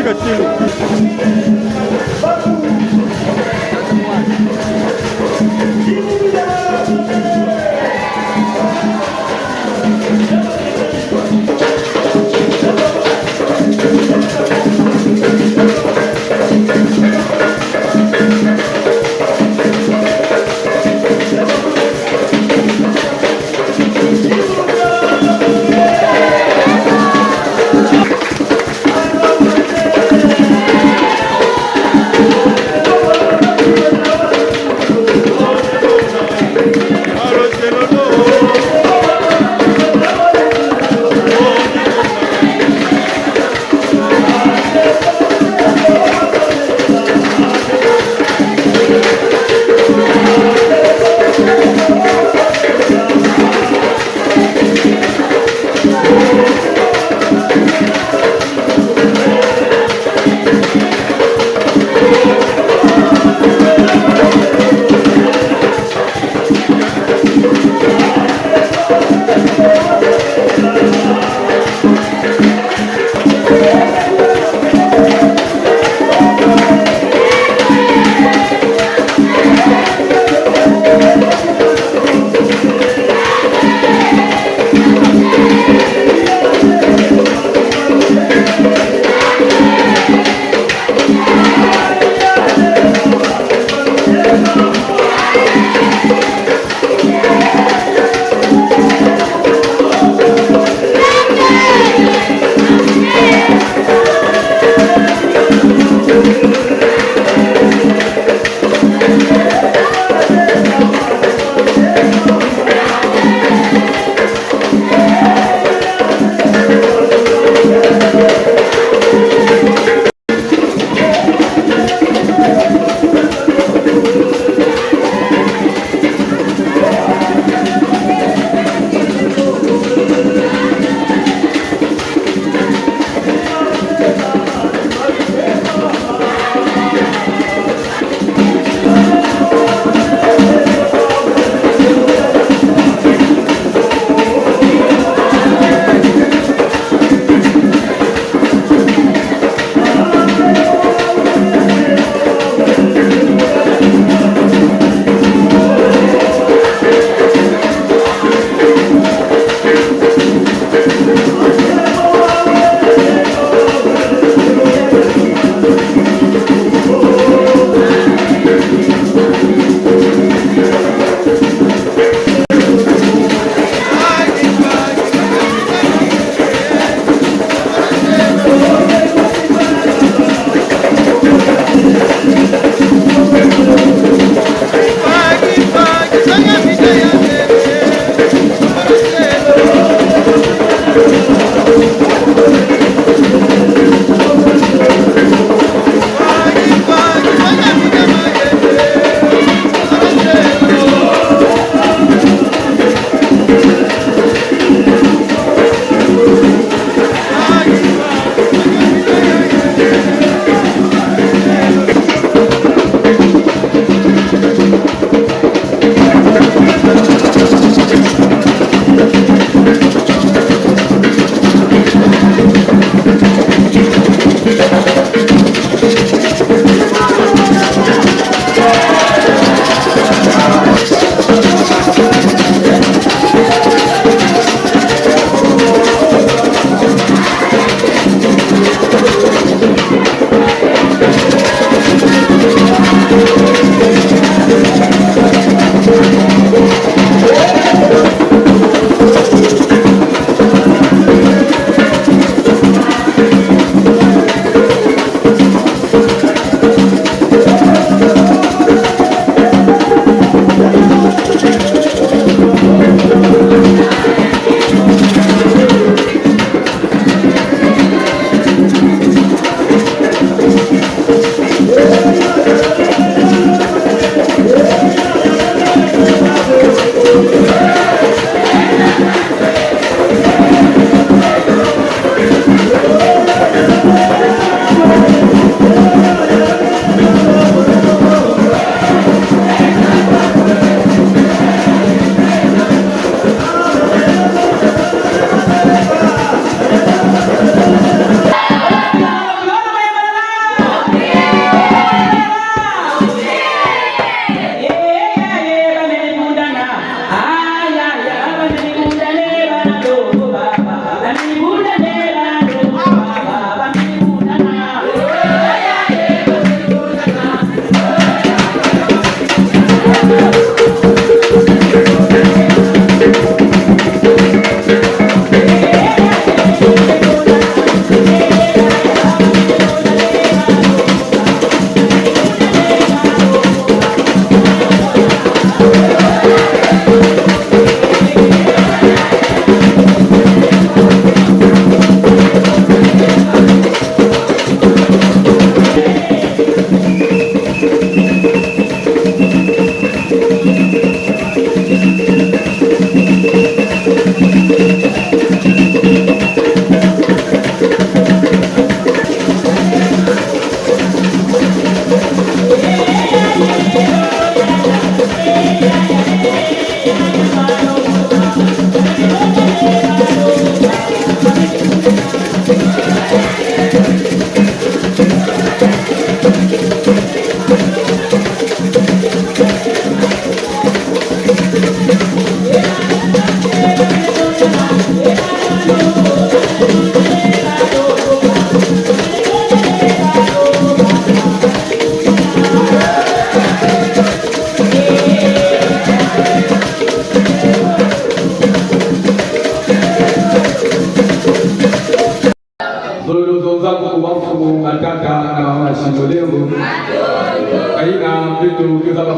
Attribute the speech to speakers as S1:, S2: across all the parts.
S1: shika chini.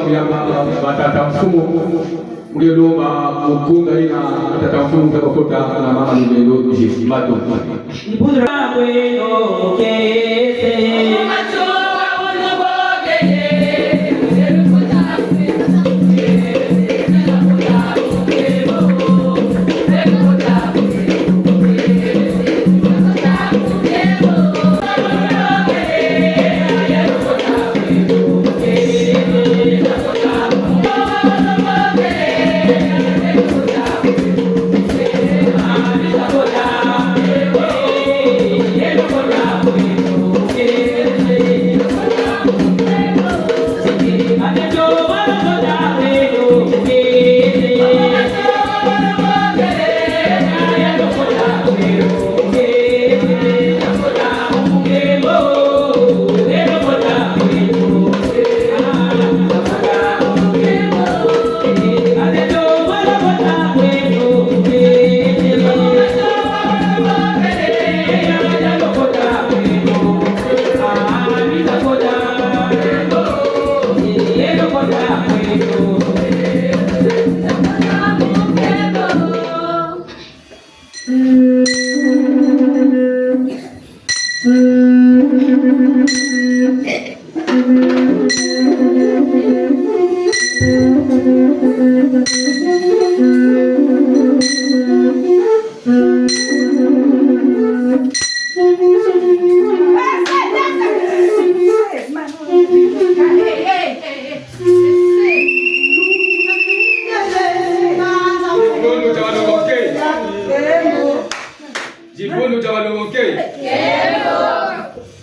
S1: kuyapa batata mfumu uliyoloma ukunga ina batata mfumu utakokota na mama nilelo ishi mato
S2: Ibudra bueno kese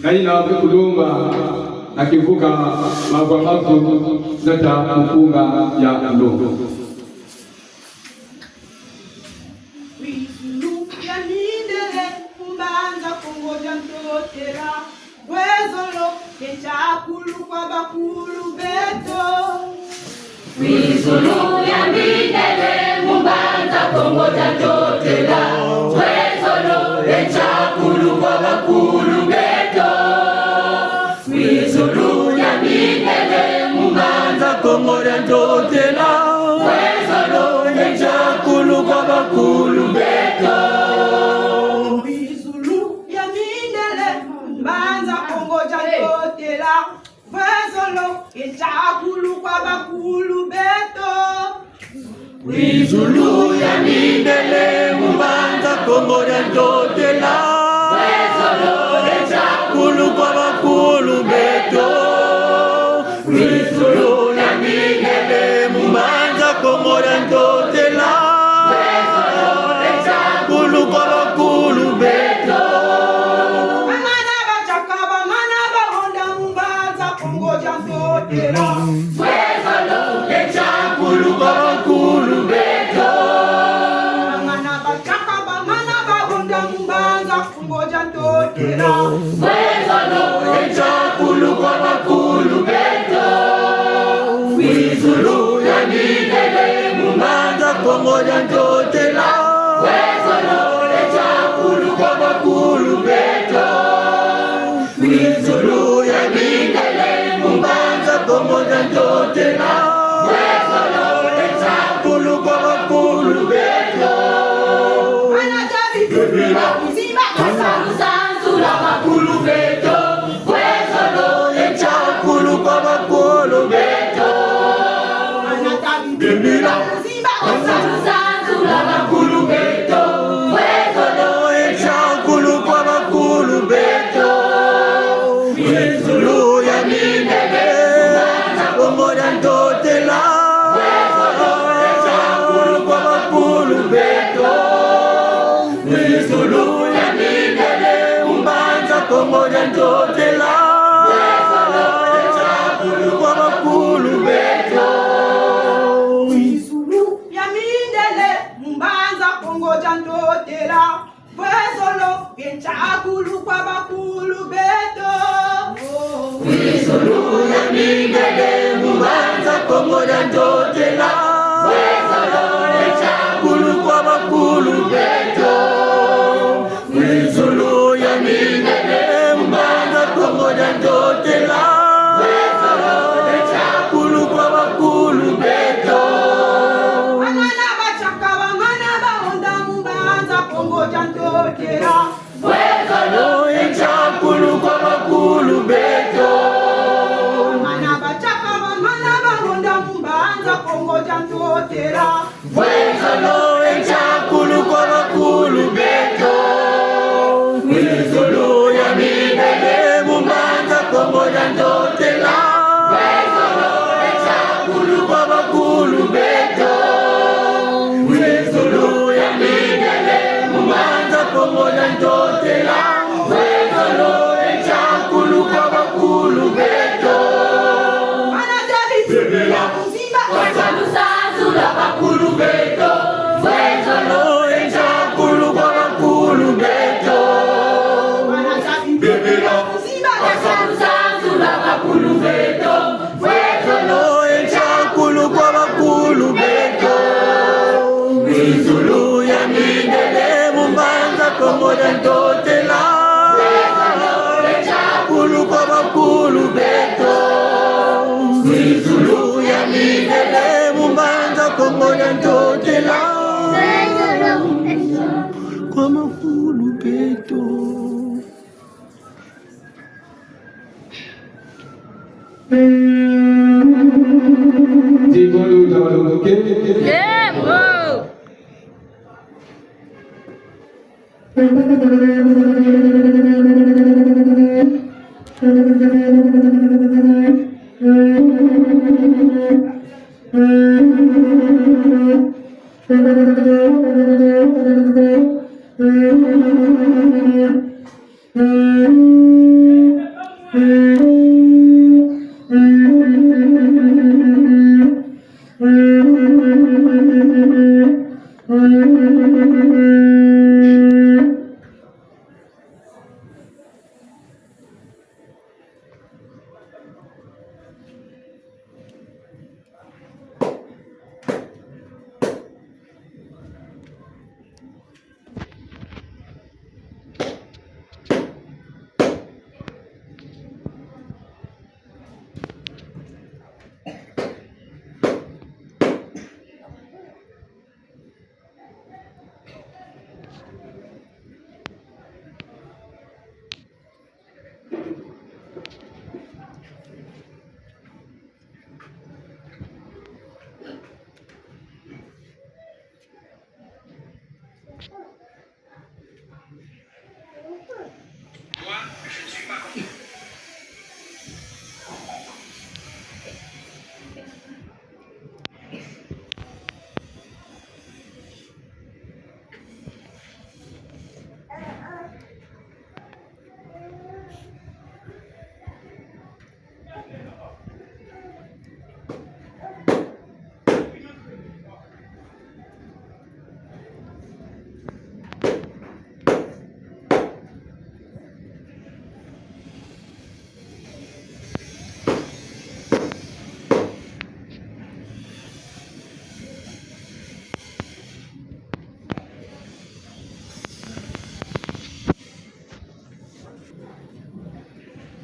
S1: naina kulumba akivuka magwamavu nata mpunga ya ndongo
S3: Yanindele kumbanza kungoja mtotera wezolo kechakulu kwa bakulu beto
S4: Wizulu yanindele kumbanza kungoja mtotera wezolo kechakulu kwa bakulu beto Wizulu yanindele kumbanza kungoja mtotera wezolo kechakulu kwa bakulu beto
S3: Wizulu yanindele kumbanza kungoja mtotera wezolo kechakulu kwa bakulu beto
S4: Wizulu yanindele kumbanza kungoja mtotera wezolo kechakulu kwa bakulu beto Wizulu yanindele kumbanza kungoja mtotera wezolo kechakulu kwa bakulu beto
S3: Amana bachakaba mana bahonda mbanza kungoja mtotera
S4: wezolo kechakulu kwa bakulu beto
S3: Amana bachakaba mana bahonda mbanza kungoja mtotera
S4: wezolo kechakulu kwa bakulu beto Wizulu yanindele kumbanza kungoja mtotera wezolo kechakulu kwa bakulu beto Wizulu yanindele kumbanza kungoja mtotera wezolo kechakulu kwa bakulu beto Uzima kasansula bakulu beto wezolo kechakulu kwa bakulu beto Bibila kasansula bakulu beto wezolo kechakulu kwa bakulu beto Wizulu yanindele kungoja mtotera wezolo kechakulu kwa bakulu beto Wizulu yanindele kumbanza kungoja mtotera wezolo kechakulu kwa bakulu beto
S3: Wizulu yanindele mbanza kungoja mtotera wezolo kechakulu kwa bakulu beto
S4: Wizulu yanindele kumbanza kungoja mtotera wezolo kechakulu kwa bakulu beto Wizulu yanindele kumbanza kungoja mtotera wezolo kechakulu kwa bakulu
S3: njotela
S4: Wezalo echakulu kwa bakulu beto Wizulu ya midele Mumanza Kongo ya ndotela Wezalo echakulu kwa bakulu beto Wizulu ya midele Mumanza Kongo ya ndotela Wezalo echakulu kwa bakulu beto Bebela Wasalusazula bakulu beto Wezalo echakulu kwa bakulu beto Bebela Wasalusazula bakulu beto Wezalo echakulu kwa bakulu beto Wizulu ya midele Mumanza Kongo ya ndotela Wezalo echakulu kwa bakulu beto Wizulu ya midele Mumanza Kongo ya ndotela kwa bakulu beto
S1: Jibolu jawaluke.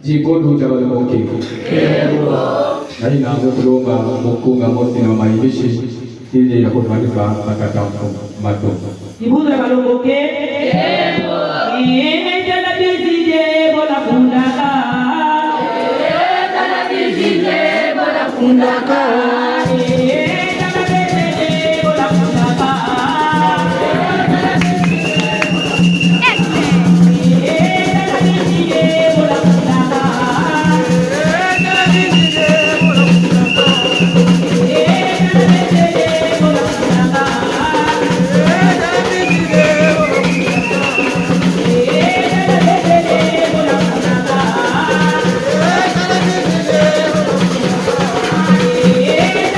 S1: Jibolu jawaluke. Naina kulomba mukunga mosi na maibishi ili ya kutuanifa makatamfu mato.
S2: Jibolu jawaluke. Jala bizije bola fundaka. Jala bizije bola fundaka. Yeah.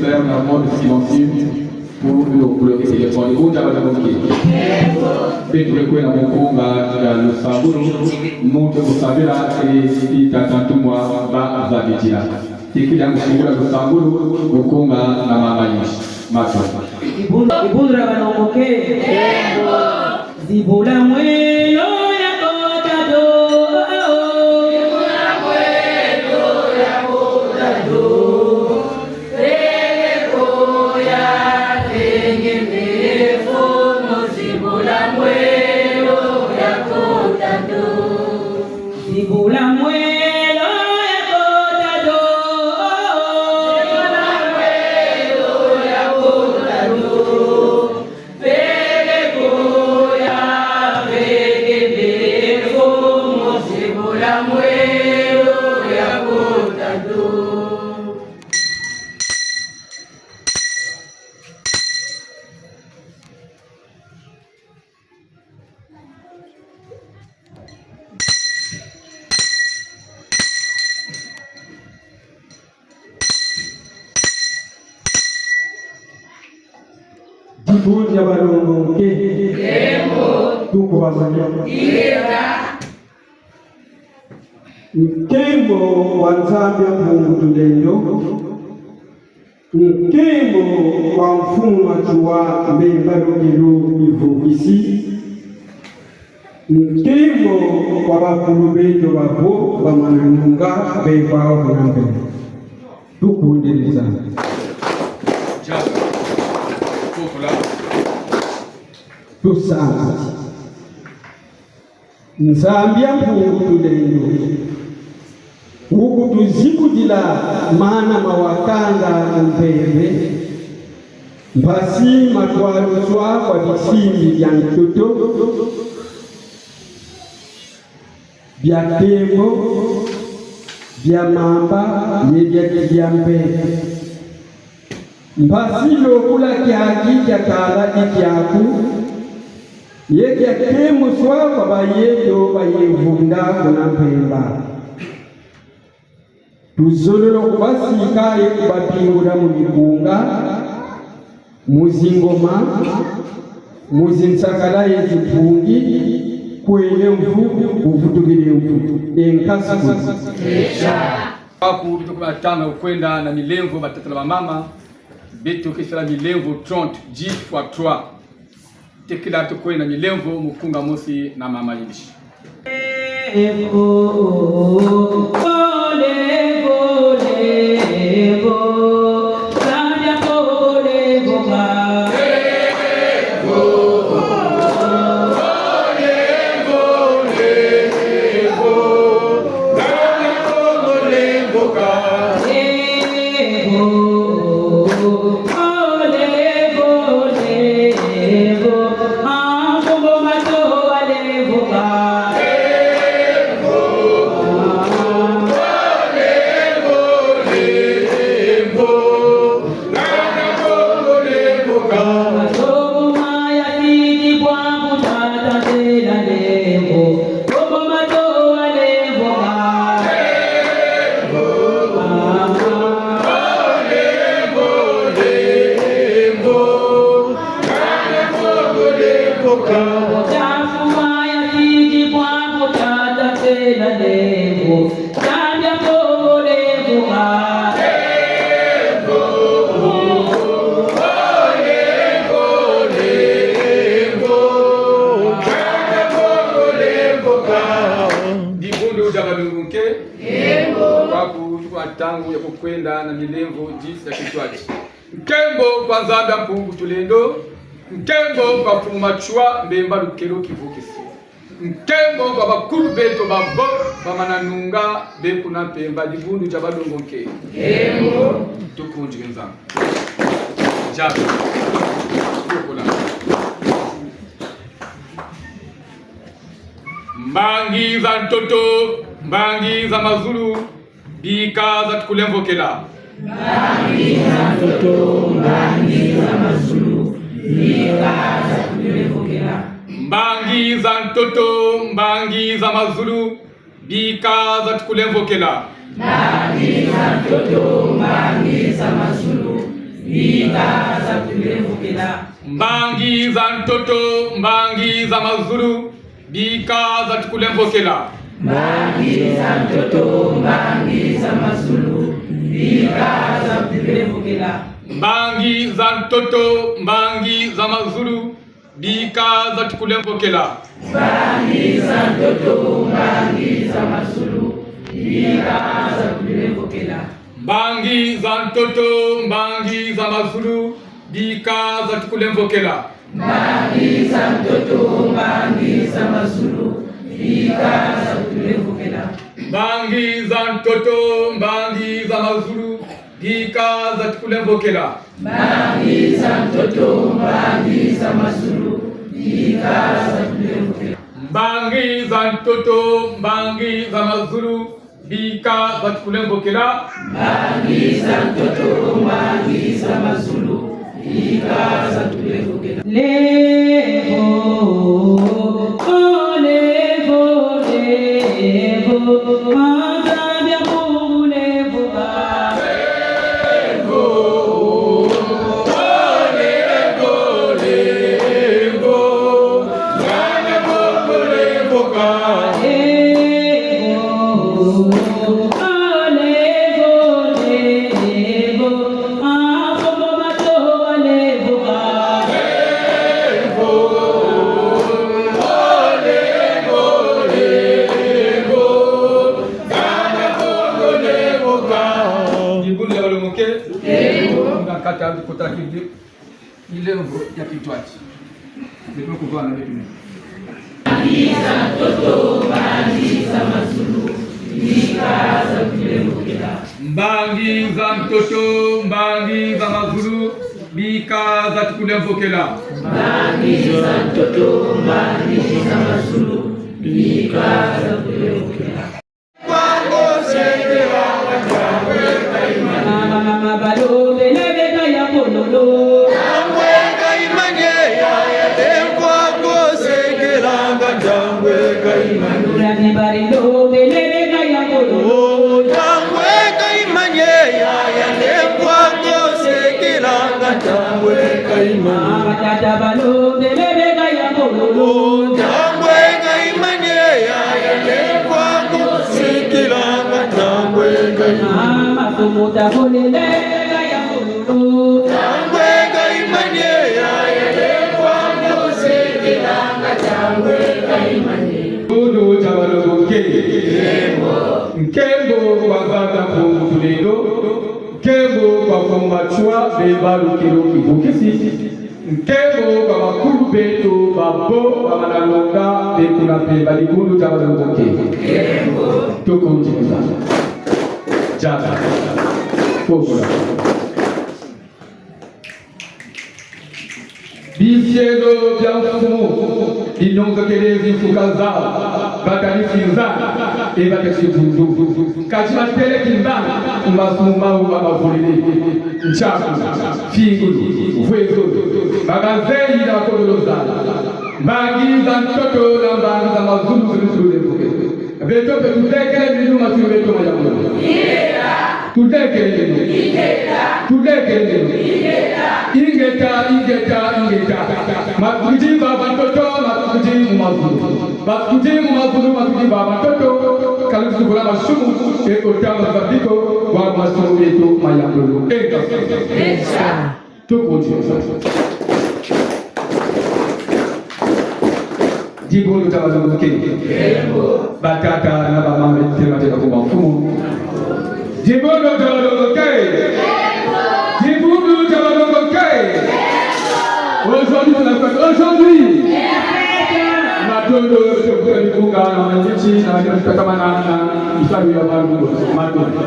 S1: faire un mode silencieux pour le téléphone. Où t'as la banque? Petro kwenda mukunga ya lusaburu mtu kusabira itatantumwa ba zabitira tikija kushingula lusaburu mukunga na mama yishi macho
S2: ibundra banomoke zibula mwelo ya kotado zibula mwelo ya kotado rego ya tengemefo zibula mwelo ya kotado zibula mwelo
S5: Tukunja balongoke tuko bamanya nkembo wa Nzambi Mungu tulendo nkembo wa mfumu wa mbemba lugero ivugisi nkembo wa bakulu beto babo bamananunga bekwao kunambe tukundeleza tusanga Nzambi Mungu tulendo huku tuzikudila mana mawakanga mpembe mbasi matwaluzwa kwa visimbi vya mtoto vya tembo vya mamba vya mbele mbasi lokula kyaki kya kaladi kyaku yekya kemuswa kwa bayeto bayevunda kuna mpemba tuzololo kubasika yekubapingula mu mikunga muzingoma muzinsakala yezipungi kwele mvu uvutugile mvu enkasi
S1: waku bituko batanga ukwenda na milengo batatala ba mama bitu kisala milengo 30 10 fois 3 tekila tukwenda milengo mukunga mosi na mama yishi tangu ya kukwenda na milengo jinsi ya kitwaji nkembo kwa Nzambi Mungu tulendo nkembo kwa fumachua mbemba lukero kivukisi nkembo kwa bakulu beto babo bamananunga bekuna mpemba libundu ja badongo nke nkembo tukunjike Nzambi jabu tukola mbangi za ntoto mbangi za mazulu bikaza tukulemvokela
S2: mbangi za ntoto mbangi za mazulu bikaza tukulemvokela
S1: mbangi za ntoto mbangi za mazulu bikaza tukulemvokela
S2: mbangi za ntoto mbangi za mazulu bikaza tulevukela.
S1: Mbangi za ntoto, mbangi za mazulu, bikaza tukulembokela.
S2: Mbangi za ntoto, mbangi za mazulu, bikaza tulevukela.
S1: Mbangi za ntoto, mbangi za mazulu, bikaza tukulembokela.
S2: Mbangi za ntoto, mbangi za mazulu, bikaza tulevukela.
S1: Mbangi za ntoto, mbangi za mazulu, bikaza tukulembokela.
S2: Mbangi za ntoto, mbangi za mazulu, bikaza tulevukela.
S1: Mbangi za ntoto, mbangi za mazulu, bikaza tukulembokela.
S2: Mbangi za ntoto, mbangi za mazulu, bikaza tulevukela.
S1: Mbangi za ntoto, mbangi za mazulu, bikaza tukulembokela.
S2: Mbangi za ntoto, mbangi za mazulu, bikaza tulevukela. Levo, oh levo, levo, mazabya kulevo ba.
S1: Kata kota kidi ilevo ya kitwachi ndio kuvana vitu ni
S2: Mbangiza ntoto, mbangiza mazulu, bikaza tulevukela.
S1: Mbangiza ntoto, mbangiza mazulu, bikaza tukulembokela.
S2: Mbangiza ntoto, mbangiza mazulu, bikaza tulevukela. Mama balo belebe kaya pololo.
S4: Jangwe kaimanye ya tempo kosekelanga jangwe kaimanye.
S2: Urani barilo belebe kaya pololo.
S4: Jangwe kaimanye ya tempo kosekelanga jangwe kaimanye.
S2: Matata balo belebe kaya pololo.
S4: Jangwe kaimanye ya tempo kosekelanga jangwe kaimanye.
S2: Masumuta bolele kaya pololo.
S4: Jangwe kaimanye ya tempo kosekelanga jangwe kaimanye.
S5: Kudu chabaloke Nkembo kwa vada pungu tulendo Nkembo kwa kumachua bebalu kilo kivukisi Nkembo kwa makulu beto babo kwa manalonga bekuna pembali kudu chabaloke Toko mchikuza Jada Fokula Bisielo bya mfumu inongekelezi fukaza bakalifinza ebakesi bundu kati batele kimbana umasuma ubavulile nchaku figu vwezo bagazei na kololoza mbangiza ntoto na mbangiza mazulu zilizululevuke betope tudekele minu masiyo beto majamu tudekele minu ingeta matuji baba toto matuji mazulu matuji baba toto kalusu kula masumu eko tama zabiko wa masumu yetu mayambulu eka tukuji jibulu tawazo kenge batata na baba mtema tena kwa mfumu jibulu tawazo kenge jibulu tawazo kenge aujourd'hui matondo kwa mikunga na wananchi na wanakamana na ifadhi ya Mungu matondo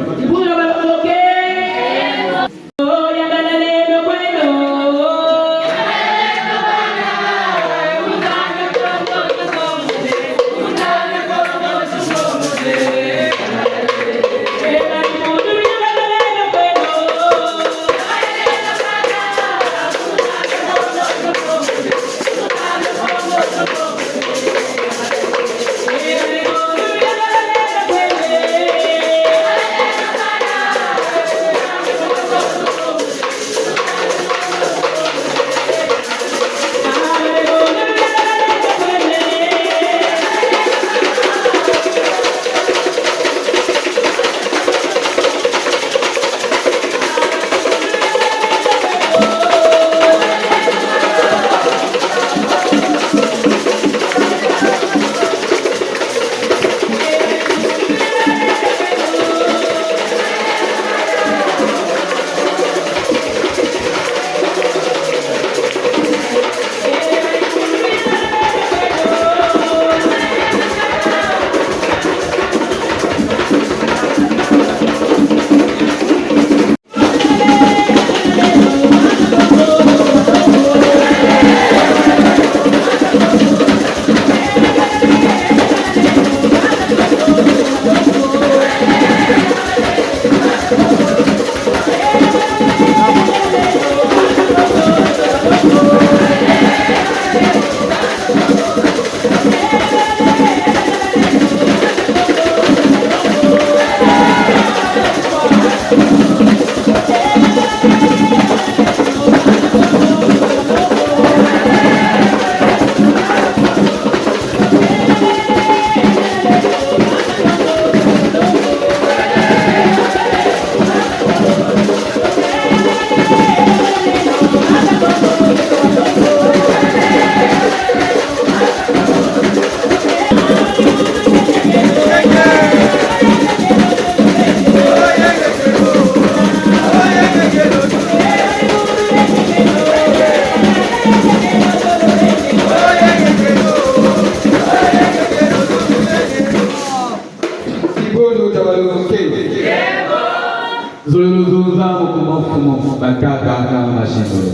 S5: zolozunza mukumafumo bataka na mashindano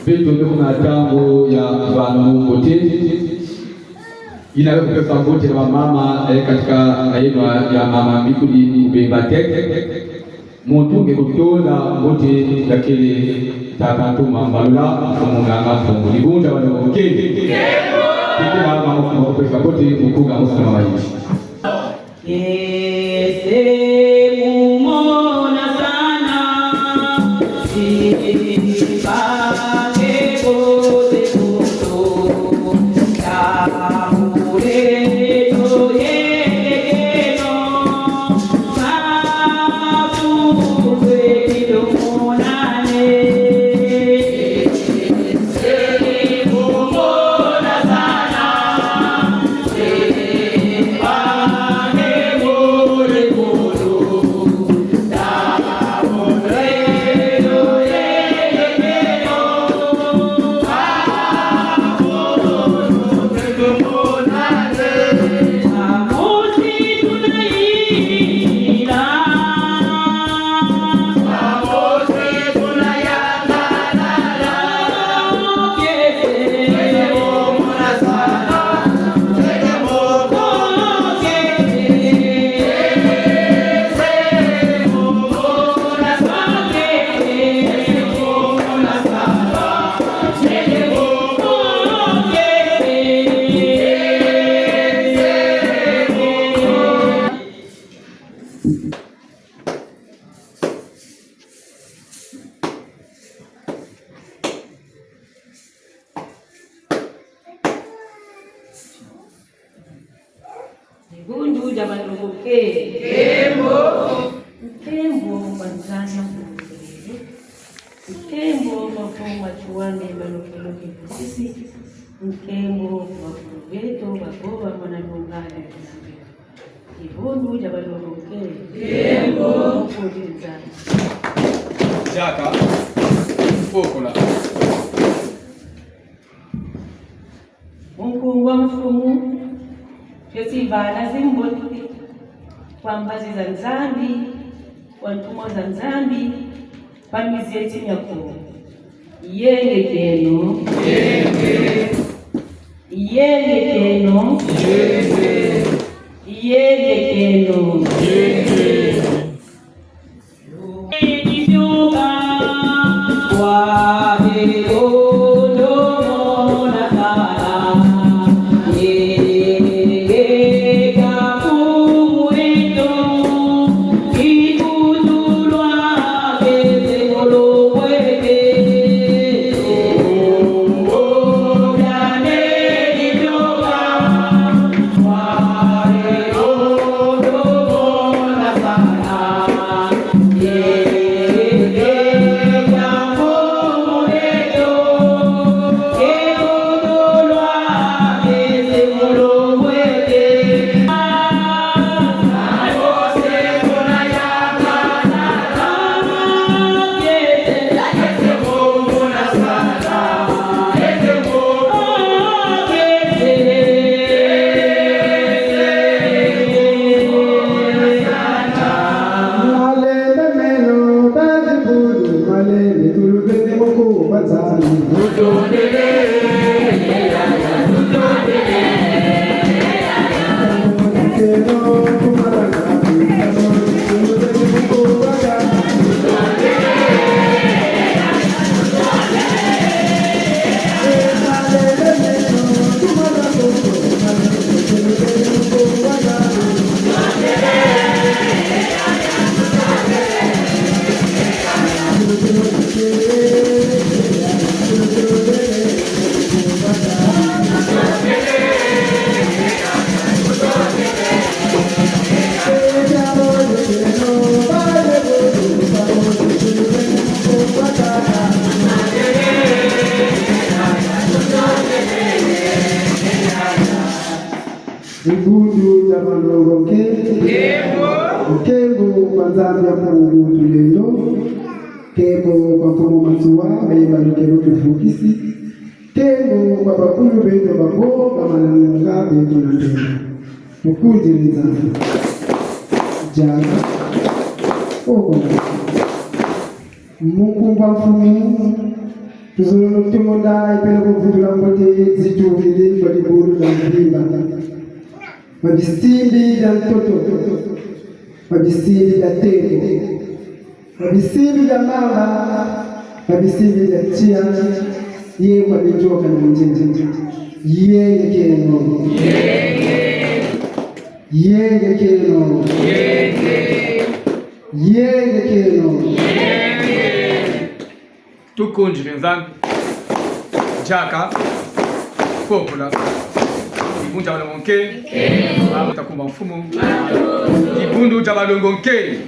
S5: vitu kuna tango ya vanu wote inawe kupefa wote na mama katika aina ya mama mikuli ubemba tek mutunge kutola wote lakini takatuma mbala mfumunganga fungu libunda wale mkende kila mama kupefa wote mkunga mfuma maisha
S2: Gundu jaman rubuke. Kembo manzana mbele. Kembo mafoma chuane malukiluki sisi. Kembo mafuveto magoba mananungana. Gundu jaman rubuke. Kembo kudinzana.
S1: Jaka fokola.
S2: Mungu wa mfumu Yosivana zimboni kwambazi za nzambi wantumo za nzambi pamizi yetu nyako yenge keno
S6: Gundu jaman rubuke. Kembo kwanzambia Mungu tulendo. Kembo kwa mfumo matuwa ayiba lukero kifukisi. Kembo kwa bakulu beto bako kama nanunga beto na ndendo. Mukunzi nizana. Jaga. Mukumba mfumu tuzulu timoda ipele kuvutula mbote zituvili kwa liburu la mlimba mabisimbi ya mtoto mabisimbi ya tembo mabisimbi ya mama mabisimbi ya chia ye kwa lijoka na njenje yenge keno yenge keno yenge keno
S1: tukunjire nzambi jaka popula ibunja balongonke takumba mfumu ibundu ja balongonke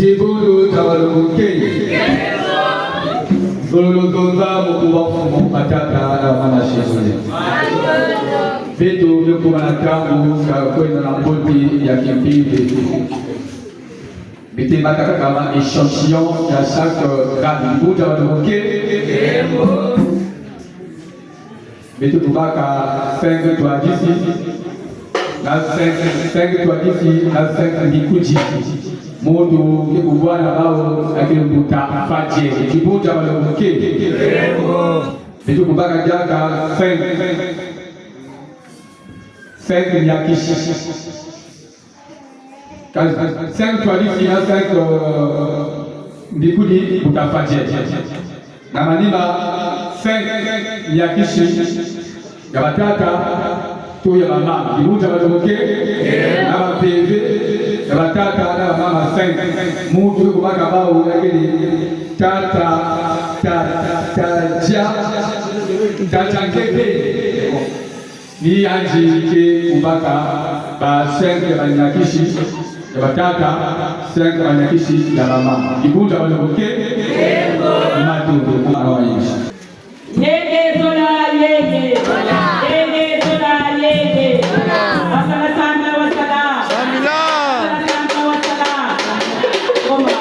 S5: Tibudu tawaluke. Zololotonza mukuwa fumo matata na manashizuli. Vitu vyokuwa na tangu kwenda na mpoti ya kimpili. Bitima kama échantillon ya chaque gramme. Buda waluke. Vitu kubaka 5 toi d'ici. Na 5 toi d'ici na 5 ndikuji. Mundu kikubwana bao akili mbuta faje kibuja wale mke vitu kubaka jaka 5 ya kishi 5 twalifi na 5 ndikudi utafaje na manima 5 ya kishi ya batata tu ya mama kibuja wale mke na mapeve ya batata na mama 5 mutu kubaka bao yakini tata ngeke ni anji ke kubaka ba 5 ya banyakishi ya batata 5 ya banyakishi ya mama kibuja wale mke matu kwa waishi
S2: Yeye sola yeye sola yeye asala sana wasala asala wasala koma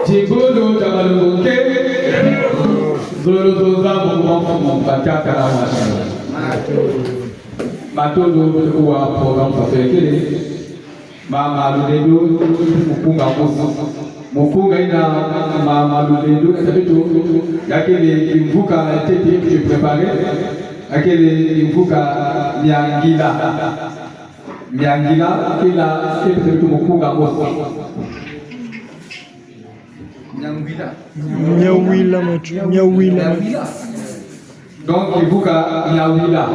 S5: Chigulu jabalunguke, zulu zabu mwafu bataka na washana. Matulu kuwa program fasekele, mama luledu mukunga musu. Mukunga ina mama luledu kasabitu, yakele imvuka tete que prepare, yakele imvuka miangila. Miangila kila kasabitu mukunga musu.
S4: Nyawila macho, nyawila.
S5: Donc ivuka nyawila.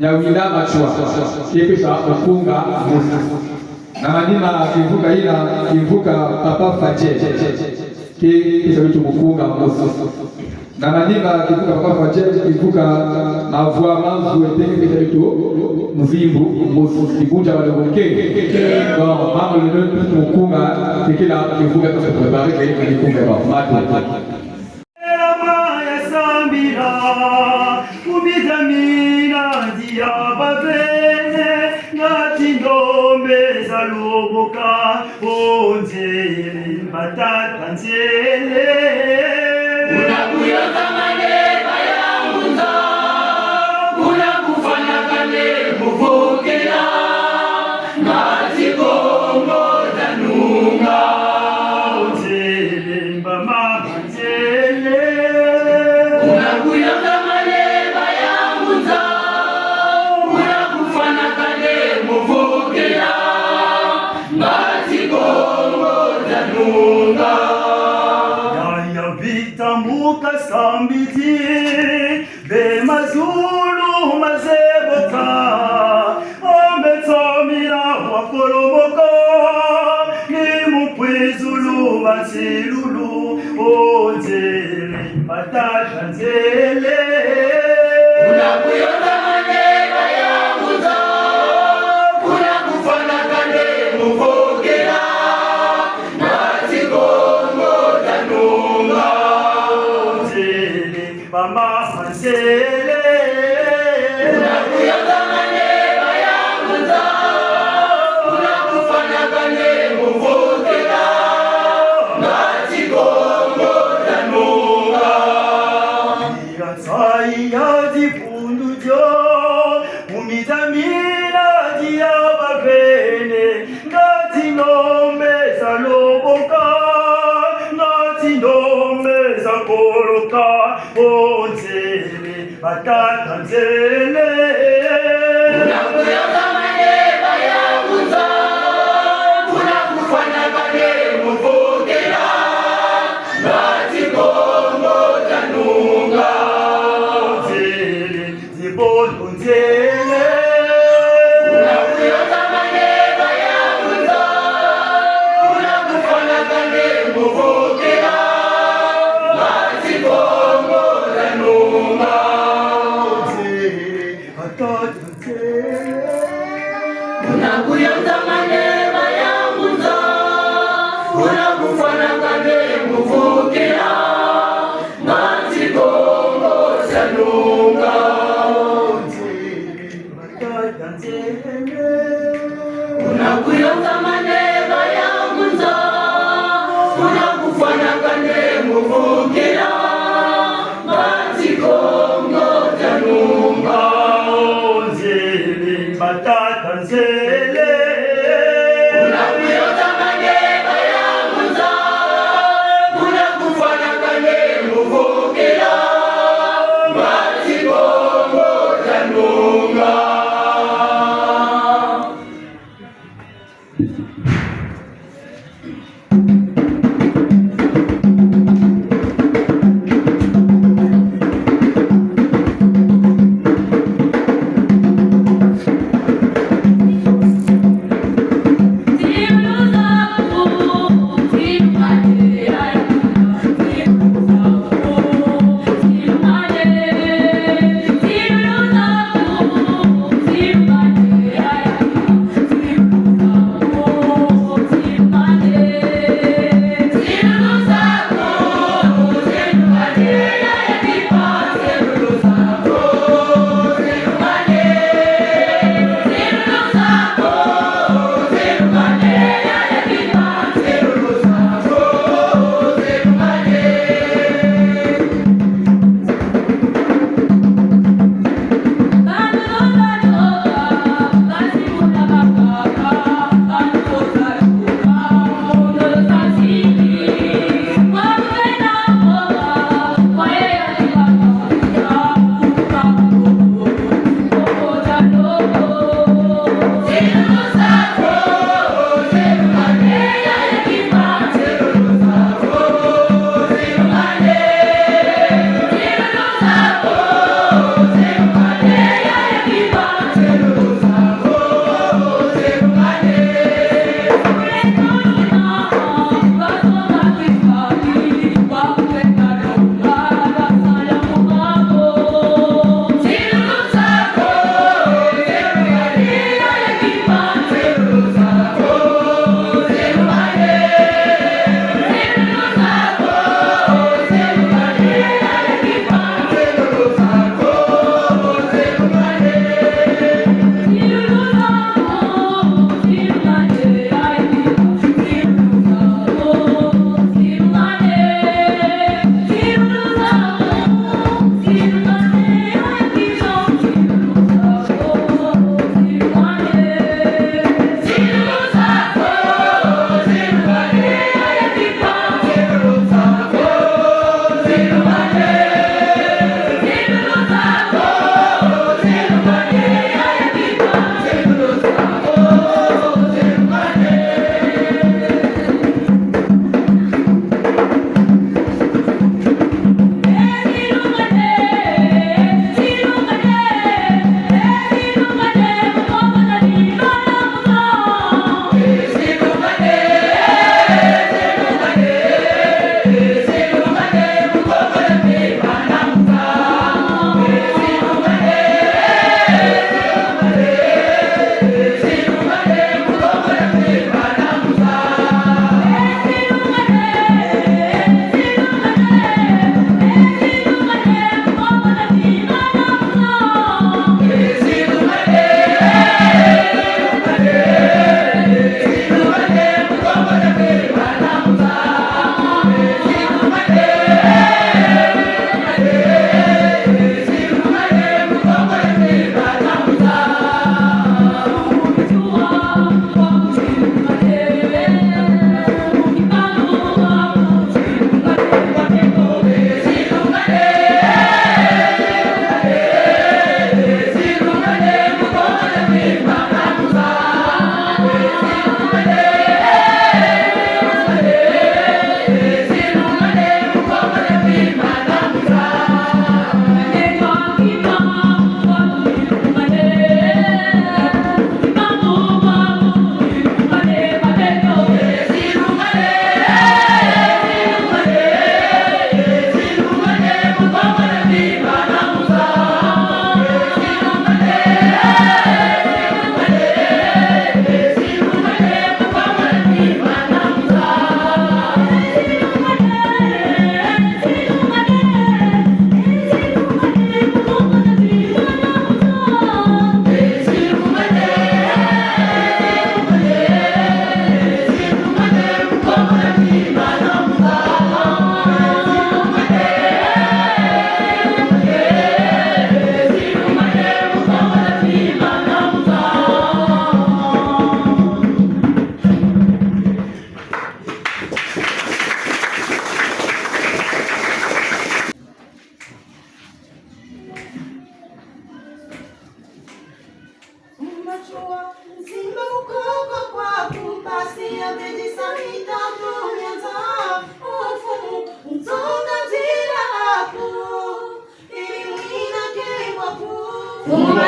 S5: Nyawila machua. Kipisa ukunga musu. Na manima ivuka ina ivuka papa faje. Kipisa vitu mukunga musu. Na manima ivuka papa faje ivuka mavua manzu kipisa vitu mzimbu musu kibuja walongoke. Donc mama le mukunga kila ivuka kwa préparer kwa mukunga ba matu.
S7: Ubitamina dia babene ngatindombe zaloboka onze batata nzele unakuya kamane bayangunza unakufanya kane muvokela ngatigongo danunga onze mbama nzele unakuya muka sambiti be mazulu mazebota ometomira wakolomoka ni mupwezulu vasilulu onzele patata nzele unakuyota manera yanguza unakufana kane muvokela natigongo danunga mama hansele unakuya kamane bayanguza unakufanya kane muvokela ngatigongo danunga iratsai yadipundu jo umitamina diabavene ngatinombe zaloboka onzele batata nzele
S8: unakuyoza maneba ya munza unakufanya kane muvukira ngati kongo tanunga
S7: onzele zibondo nzele
S8: unakuyoza maneba ya munza unakufanya kane muvukira ngati kongo tanunga
S7: onzele batata nzele
S8: unakuyoza maneba ya munza unakufanya kane muvukira ngati kongo tanunga unakuyoza maneba ya munza unakufanya kane muvukira ngati kongo tanunga
S7: onzele batata nzele
S8: unakuyoza maneba ya munza unakufanya kane muvukira ngati kongo tanunga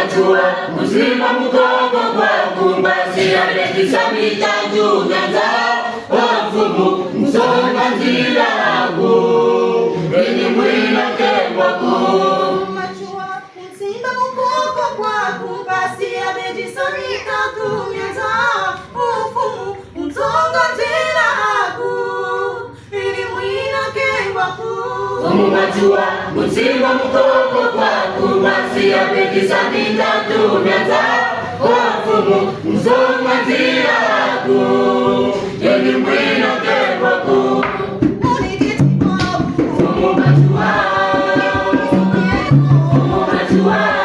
S8: machua mzima mkongo kwa kumbasia rekisa mitaju nyanza wafumu msonga njia haku ili mwina kemwaku
S3: machua mzima mkongo kwa kumbasia rekisa mitaju nyanza wafumu msonga njia haku ili mwina kemwaku
S8: machua mzima mkongo kwa kumbasia rekisa mitaju nyanza wafumu msonga njia haku ili mwina kemwaku Bye.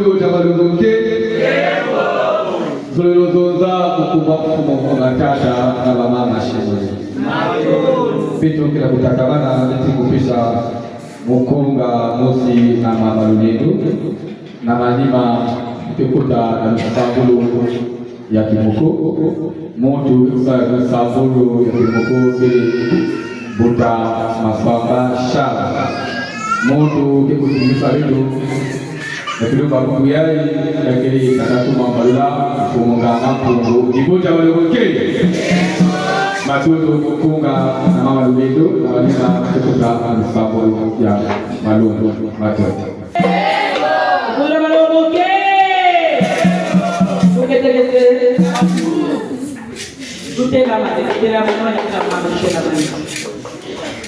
S5: Kibondo cha Malongoke. Zolozonza kukubafumo matata na mama shimwe. Vitu kila kutakamana nitikupisha Mukonga Mosi na Mama Lunedo na Manima kikuta na Msabulu ya Kimoko Motu Sabulu ya Kimoko vile Buta Maswamba Shara Motu kikutumisa rido na kilupa kukuyai ya kiri kakatuma mbala kumungana kungu Kibondo cha Malongoke. Matuto kukunga na Mama Lunedo na Manima kikuta na Msabulu ya Malungu Matuto.
S2: Mula Malongoke. Tutela mate, tutela mama kama mshela mama.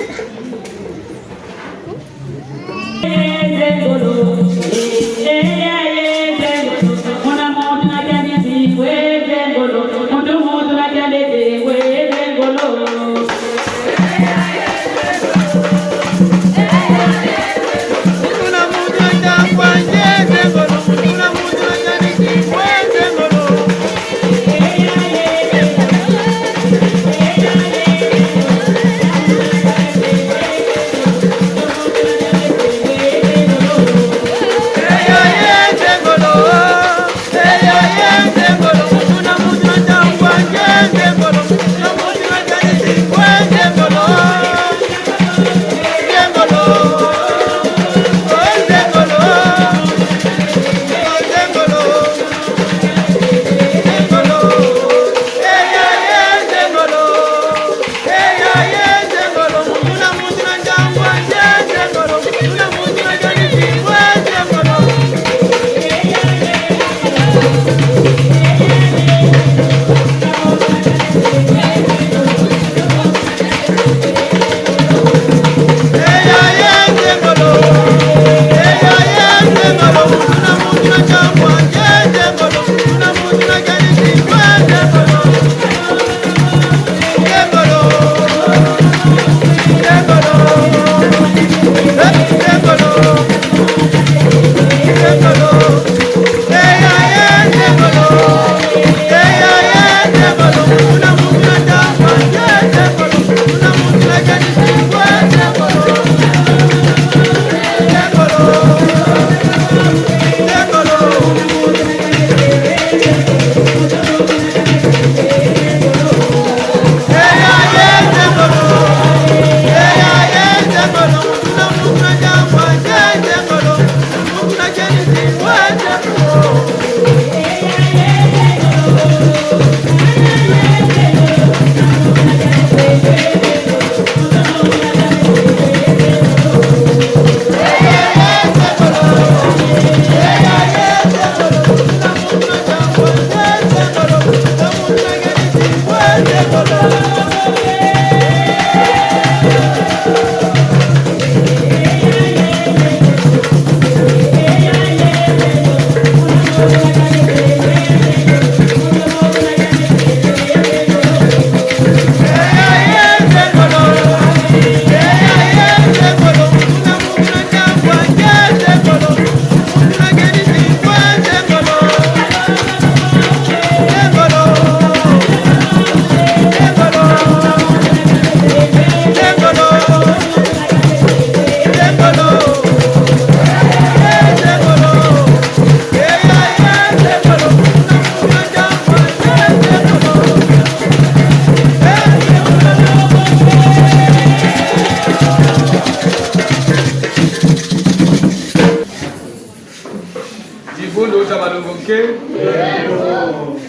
S1: Kibondo cha Malongoke.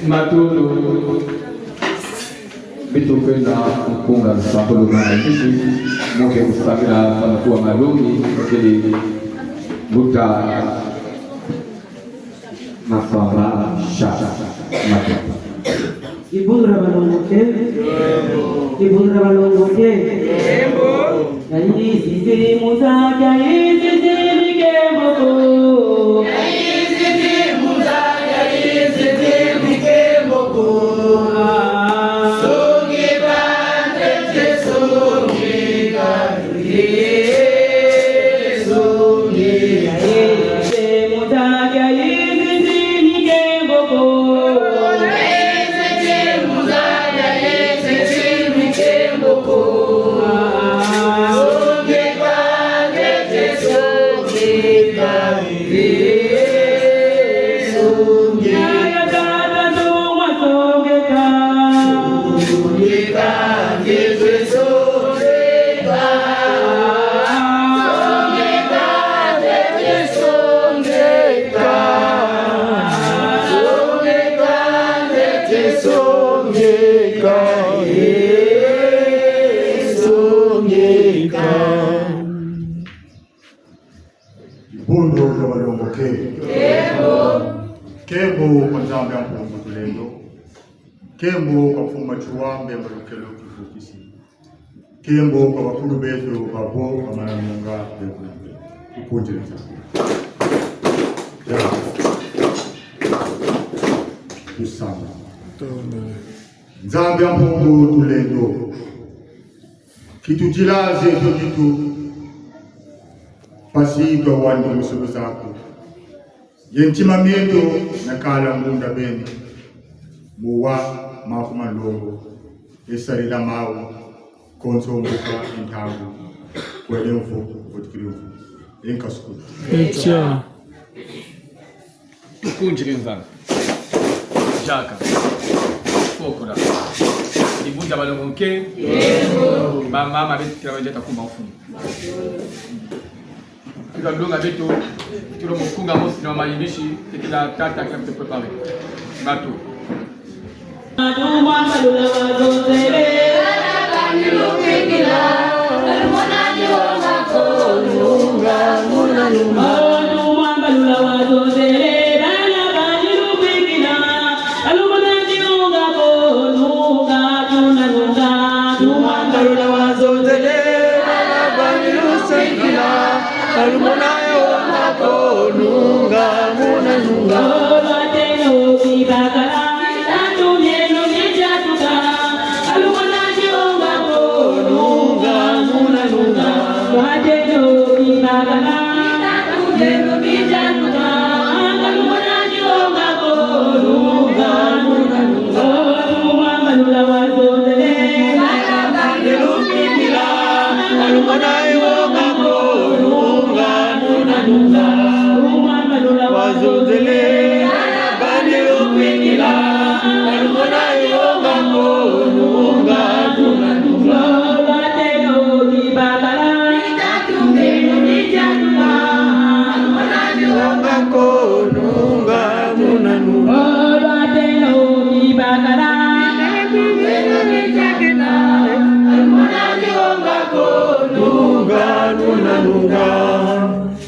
S1: Matuto bitu kwenda mkunga Msabulu na Ishi Muke kusabila panakuwa malungi kili Buta Maswamba Shara Matuto.
S2: Kibondo cha Malongoke. Kibondo cha Malongoke. Yaisi timuza, yaisi timikemoko.
S8: Yeah.
S7: nzambe ya mpungu tulendo kembo kwa fuma chua mbemba lukelo kifukisi kembo kwa bakulu betu babo kwa mananunga betu tukunjele tusama nzambe ya mpungu tulendo kitu jilaze kitu pasito wandi musulu zako yentima mieto nakala munda beni muwa mafuma longo esarila mawu konso muka intagu kwele mfu kutikirifu enkasuku
S1: echa tukunjire nzanga jaka fokora ibunja balongoke mama betikira bajeta kuma ufumu Kita dulu nggak itu, cuma muku nggak mau sinoma ini sih, kita tata kita prepare, batu.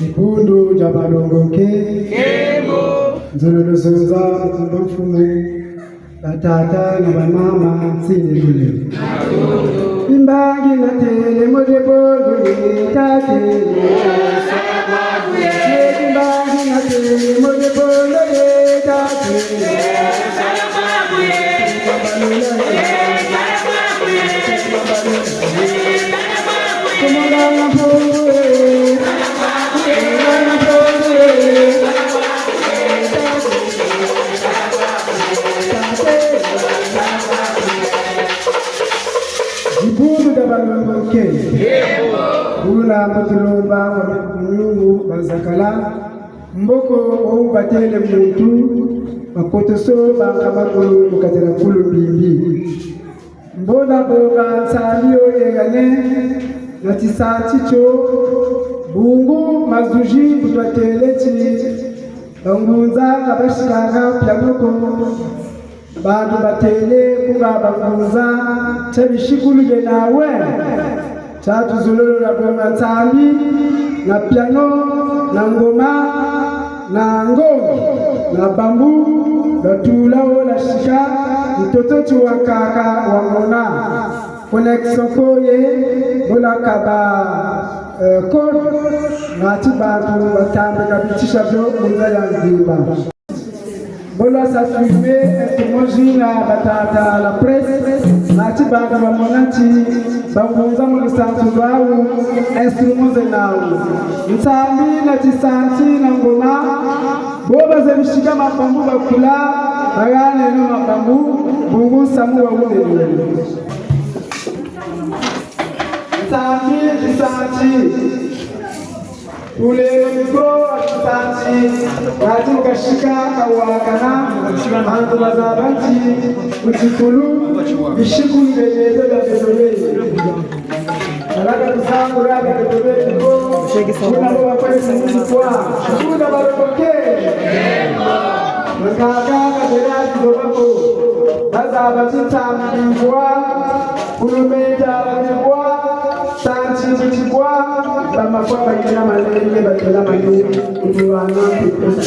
S6: Ikundu jabalongoke nzololo zonza mfumu batata na bamama sinelule imbangi na tele modebolo tate imbangi na tele modebolo tate Bula matulomba wa Mungu bazakala mboko ou batele muntu makotoso bakabakulu mukatera kulu bimbi mbona boga nsalio yegane na tisaticho bungu mazuji kutwatelechi bangunza kabashikaga pyamoko bantu batele kuba bangunza tabishikulu benawe tatu zulolo na goma ntambi na piano na ngoma na ngongo na bambu batulao la shika mtoto chuwa kaka wa mona connexion koye bola kaba code na tibatu batambe kabitisha byo munza ya nzimba bola sa filme estimojina batata la presse na tibatu wa monanti bangunza mu santu bawu esimoze nawo ntambi na tisanti na ngoma boba zebishika mapambu bakula bagane no mapambu bungu samu wa wulele ntambi tisanti ule mikro tisanti watu kashika kawakana bantu bazabanti kutikulu bishikulu bebezo bya bedobele alaka tusangu raga bedobele ko kuna baba kwa kwa kuna baroke makaka kaderaji dobako bazabati tambwa kulumeta kwa santi kwa bama kwa bakina malenge bakina manyu kutuana kutosa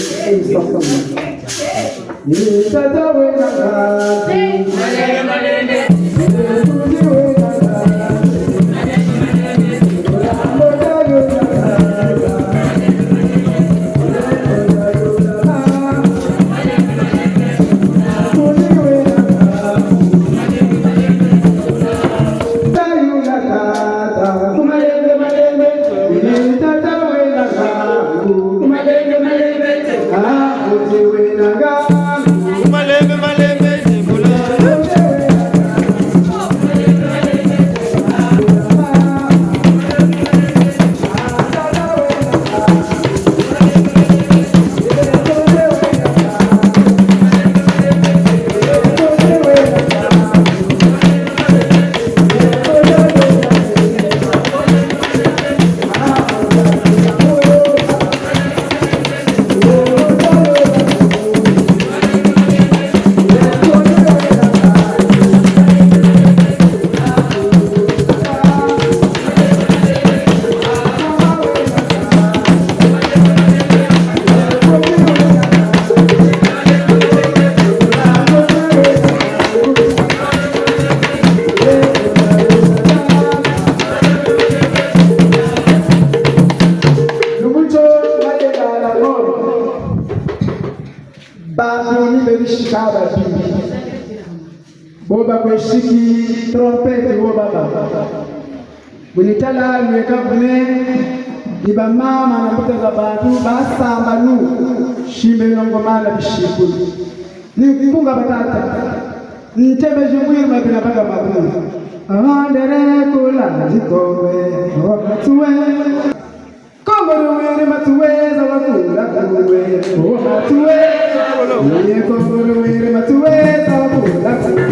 S6: Boba kweshiki trompete wo baba bunitala nweka bune iba mama na muteza bantu basamba nu shimbe nongomana bishiku ni kunga batata ntebe jumwiri mabina baga mabuna andere kula zikowe wakatuwe kongoro were matuwe za wakula kuwe wakatuwe ni kongoro were matuwe za wakula kuwe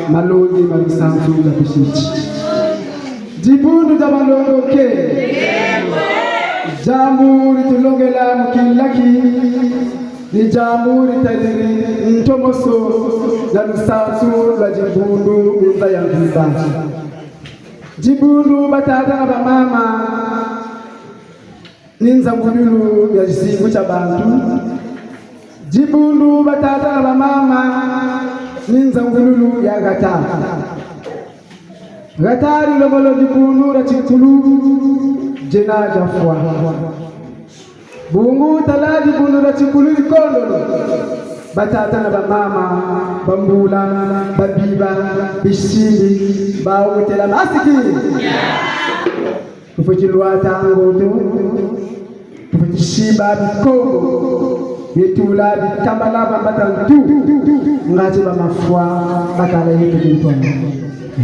S6: malongi mabisanzu la bishiti dibundu da malongo ke jamuri tulongela mukilaki ni jamuri tadiri ntomoso la bisanzu la dibundu unza ya mbibanji dibundu batata na mama ninza mbululu ya jisingu cha bantu dibundu batata na mama ninza ngululu ya gatari lomolo dibundu la chikulu jena jafwa bungu tala dibundu la chikulu likondolo batata na bamama bambula babiba bishindi baumutela masiki kufujilwa tangoto kufujishiba bikongo yetula bitambala batantu ngati bamafwa bakala yetu kitwana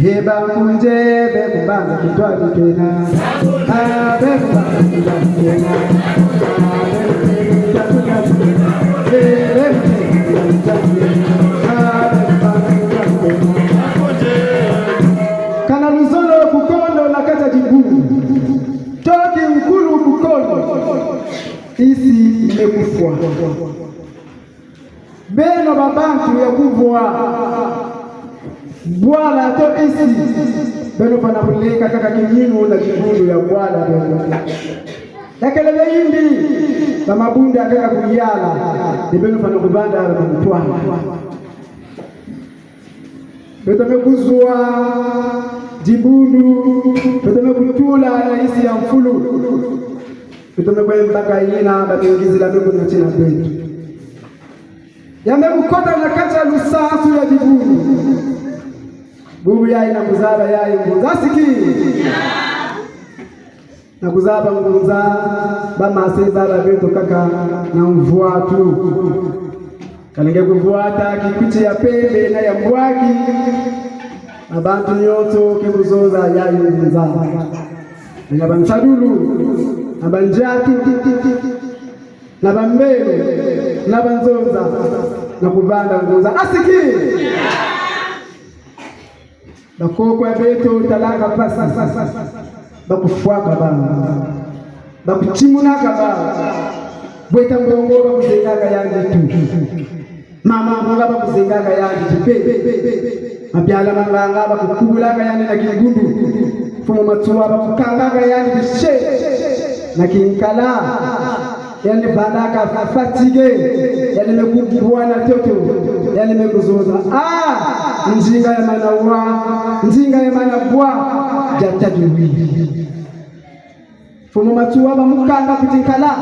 S6: heba kunje be kubanga kitwali tena be kubanga tena kana luzolo kukondo la kata jibu kuvua beno babantu ya kuvua bwala to isi beno pana kuleka kaka kinyinu na kigundu ya bwala beno yakelele indi na mabunda kaka kuyala beno pana kubanda na mtwana betame kuzua jibundu betame kutula na isi ya mfulu betame kwembaka yina batengizi la mbegu na china kwetu yamekukota na kacha lusasu ya jibundu bubu yai na kuzaba yai ngunza siki na kuzaba ngunza bamaseza la beto kaka na mvua tu kalenge kuvuata kikuchi ya pembe na ya mbwaki abantu nyoto kibuzoza yai ngunza na bansadulu na banjatu na bambele na banzonza na kubanda ngunza asiki bakoko ya beto talaka pasi bakufuaka bana bakuchimunaka bana bweta mbongo bakuzengaga yangi tu mama mwanga bakuzengaga yangi pe mabyala manganga bakukubulaga yangi na kigundu fumo matsuwa bakukangaga yangi bishe na kinkala yani banaka fatige yani mekubwana toto yani mekuzoza njinga ya manawa njinga ya manabwa jataduwi fumo matuwa bamukanga kutinkala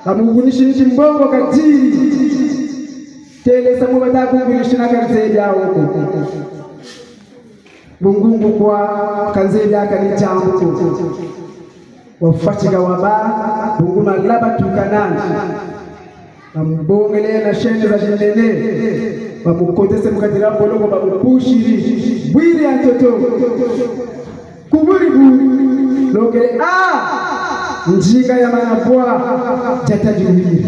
S6: bamugunishinisha mbongo kajiri tele samu batakungunishina kanzeja huko bungungu kwa kanzeja kanichambuko wafatika waba bunguma laba tukanani bambongele na shende za jendene bamukotese mukatira bolongo bamupushiri bwiri antoto kuburibu lokele njinga ya manabwa jatajuhiri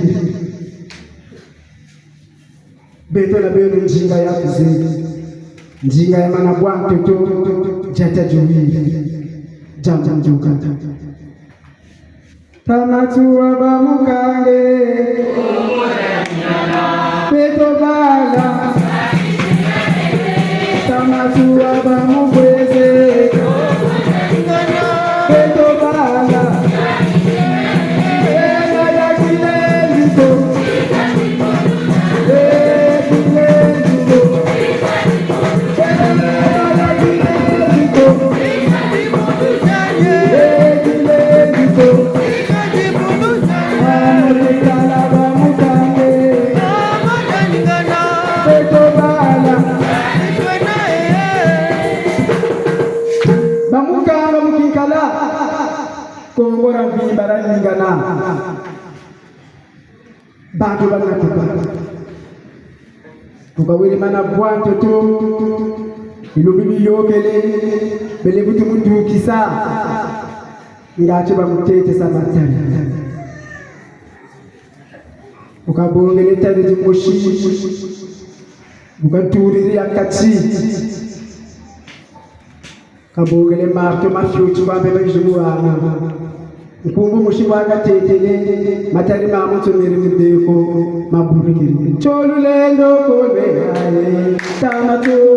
S6: beto na beno njinga ya kuzeli njinga ya manabwa antoto jatajuhiri janja njuka tamatuwa bamukange beto bala tamatuwa bamubweze beto bala ena ya kilenzito kongora vibara ningana bantu banatuka tukawiri mana bwanto to ilubibi yokele bele butu mundu kisa ngache bamutete samatari ukabongele tare jimoshi ukaturiri akati kabongele marto mafyuti bambe bajimuwana ukumbu mushibanga tetele matari mamutso miri mudeko maburikiri cholulendo kolwe haye tamato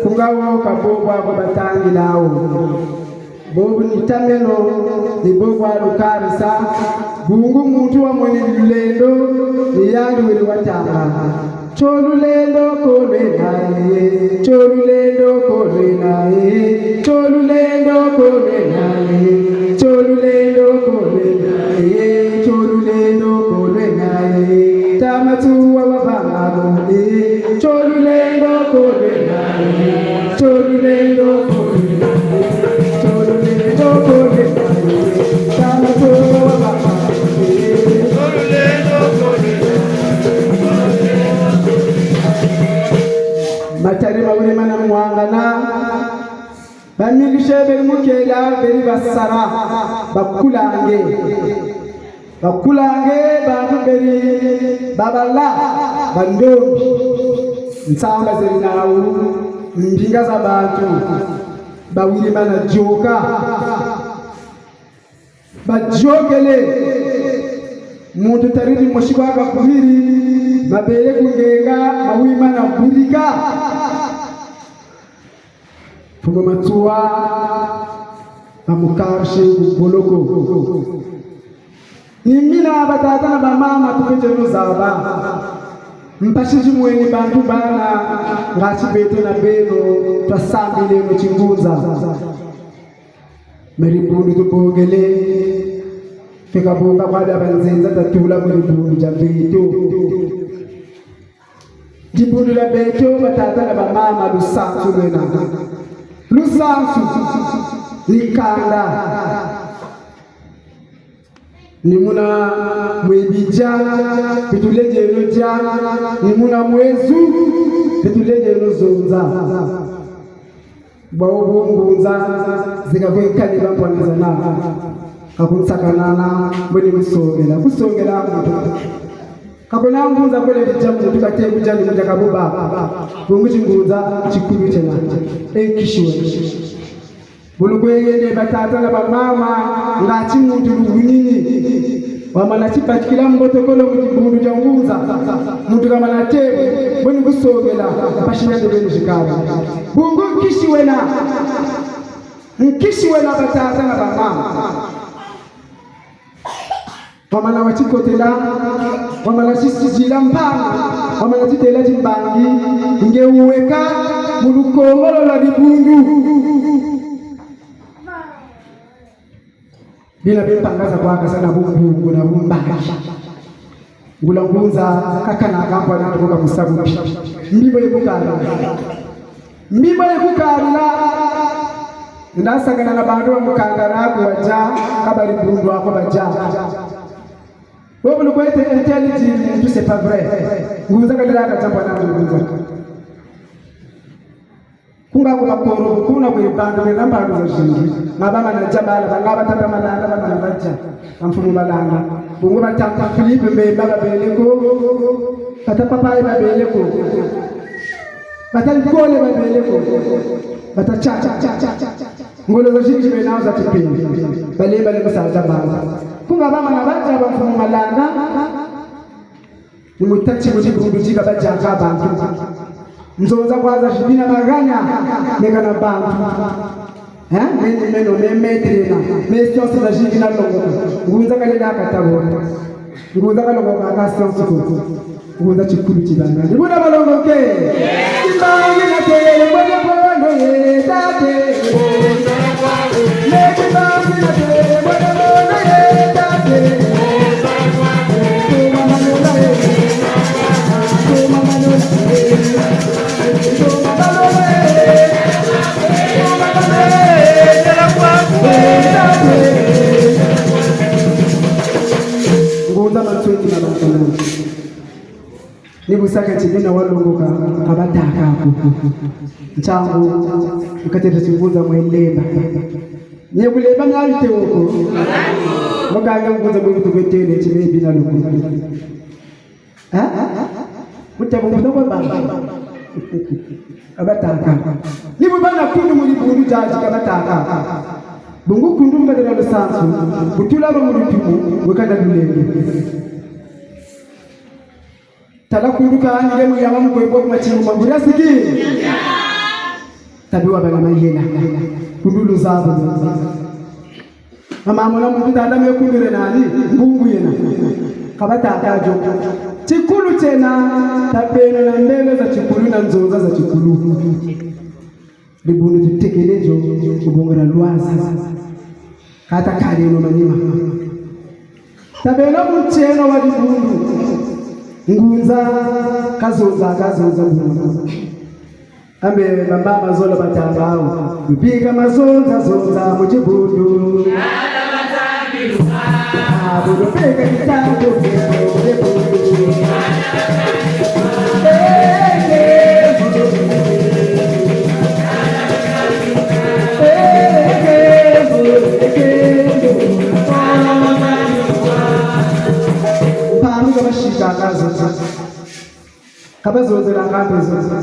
S6: kungawo kabobwa batangi lawo bobu nitameno nibogwa lukarisa bungu muntu wa mwenye lulendo niyandi wili watanga cholulendo kolwe naye cholulendo kolwe naye cholulendo kolwe naye cholulendo kolwe naye cholulendo kolwe naye tamatu wa babangalo cholulendo kolwe naye cholulendo kolwe naye cholulendo kolwe naye tamatu wa babangalo cholulendo kolwe matari mawuri mana mwangana bamigishe beri mukela beri basara bakulange bantu beri babala bandombi nsamba zeri nawu mpinga za bantu bawili mana joka bajokele muntu tariri moshibaka kuhiri mabele kungenga mawima na burika Puma matua amukarshe boloko nimina batata na bamama tupete zaba mpashiji mwenye bantu bana ngati beto na beno twasambile mu chingunza meribundu tupogele tekabunga kwa abanzenza tatula mu bundu ja beto dibundu la beto batata na bamama lusansu bena lusansu likanda nimuna mwebija bituleje noja nimuna mwezu bituleje nozonza bawubunza zikakwekani bampanizana kakunsakanana mboni musongela kusongela muntu kakona ngunza kwele bijamu tukate kujani muja kabuba bunguchi ngunza chikuru tena ekishiwe bulugwegende batata na bamama ngati muntu lunyinyi wamala chipatikila mbotokolo mukibundu ja ngunza muntu kama na tebe mboni kusogela pashina benu shikara bungu nkishiwe na batata na bamama wamala wachikotela wamala sisijila mpana wamala chitela chimbangi ngeuweka mulukongolo la dibundu bila bimpangaza kwaka sana bungu na bumbaga ngulangunza kakana akamba na kutoka musabu mbibo yekukarila ndasangana na bantu bamukangara kuwaja kabali bundu wako baja wewe ulikwete intelligent tu c'est pas vrai nguza kadira akachamba na nguza kunga kumakoro kuna kuibanda na bantu za shingi mabama na jabala bangaba tata manana bana baja amfumu balanga bungu batamba Philippe mbeba babeleko tata papa babeleko batalikole babeleko batachacha ngolo za shingi benao za tipindi bale musaza baba kunga bama na baja bamfumu malanga nimutachi mujibundu jika baja abantu nzonza kwaza shibina baganya nekana bantu meno memetrena mesonse za jingi na longo ngunza kale na katabo ngunza kale longo ka sonse ko ngunza chikulu chibana ndibona balongo ke imbangi na tele bono bono ye tate ngunza kwago imbangi na tele bono bono ye tate ngunza kwago mama nona ye mama nona nguza matweki na bakana nibusaka chibina walongoka abataka nchangu ukatete chinguza mwelemba nyekuleba ngalite uko mukanga nguza mwitu betele chibebi na luko mutabo mutabo baba abataka nibo bana kundu muri bundu jaji kabataka bungu kundu mbadala lusansu butula ro muri tumu wekanda dulenge tala kundu ka anyile mu yama mu kwebo kuma chimu mabura siki tabiwa bana mayela kundu luzabu mama mona mundu dada me kundure nani mbungu yena kabataka jo chikulu tena tabeno na mbele za chikulu na nzonza za chikulu libunu tutekelejo kubongera lwaza kata kale no manima tabeno mcheno wa libunu ngunza kazoza bungu ambe baba mazola batambao mpika mazonza mujibundu ala matambi budo peka kitambo kabazozela ngambe zozo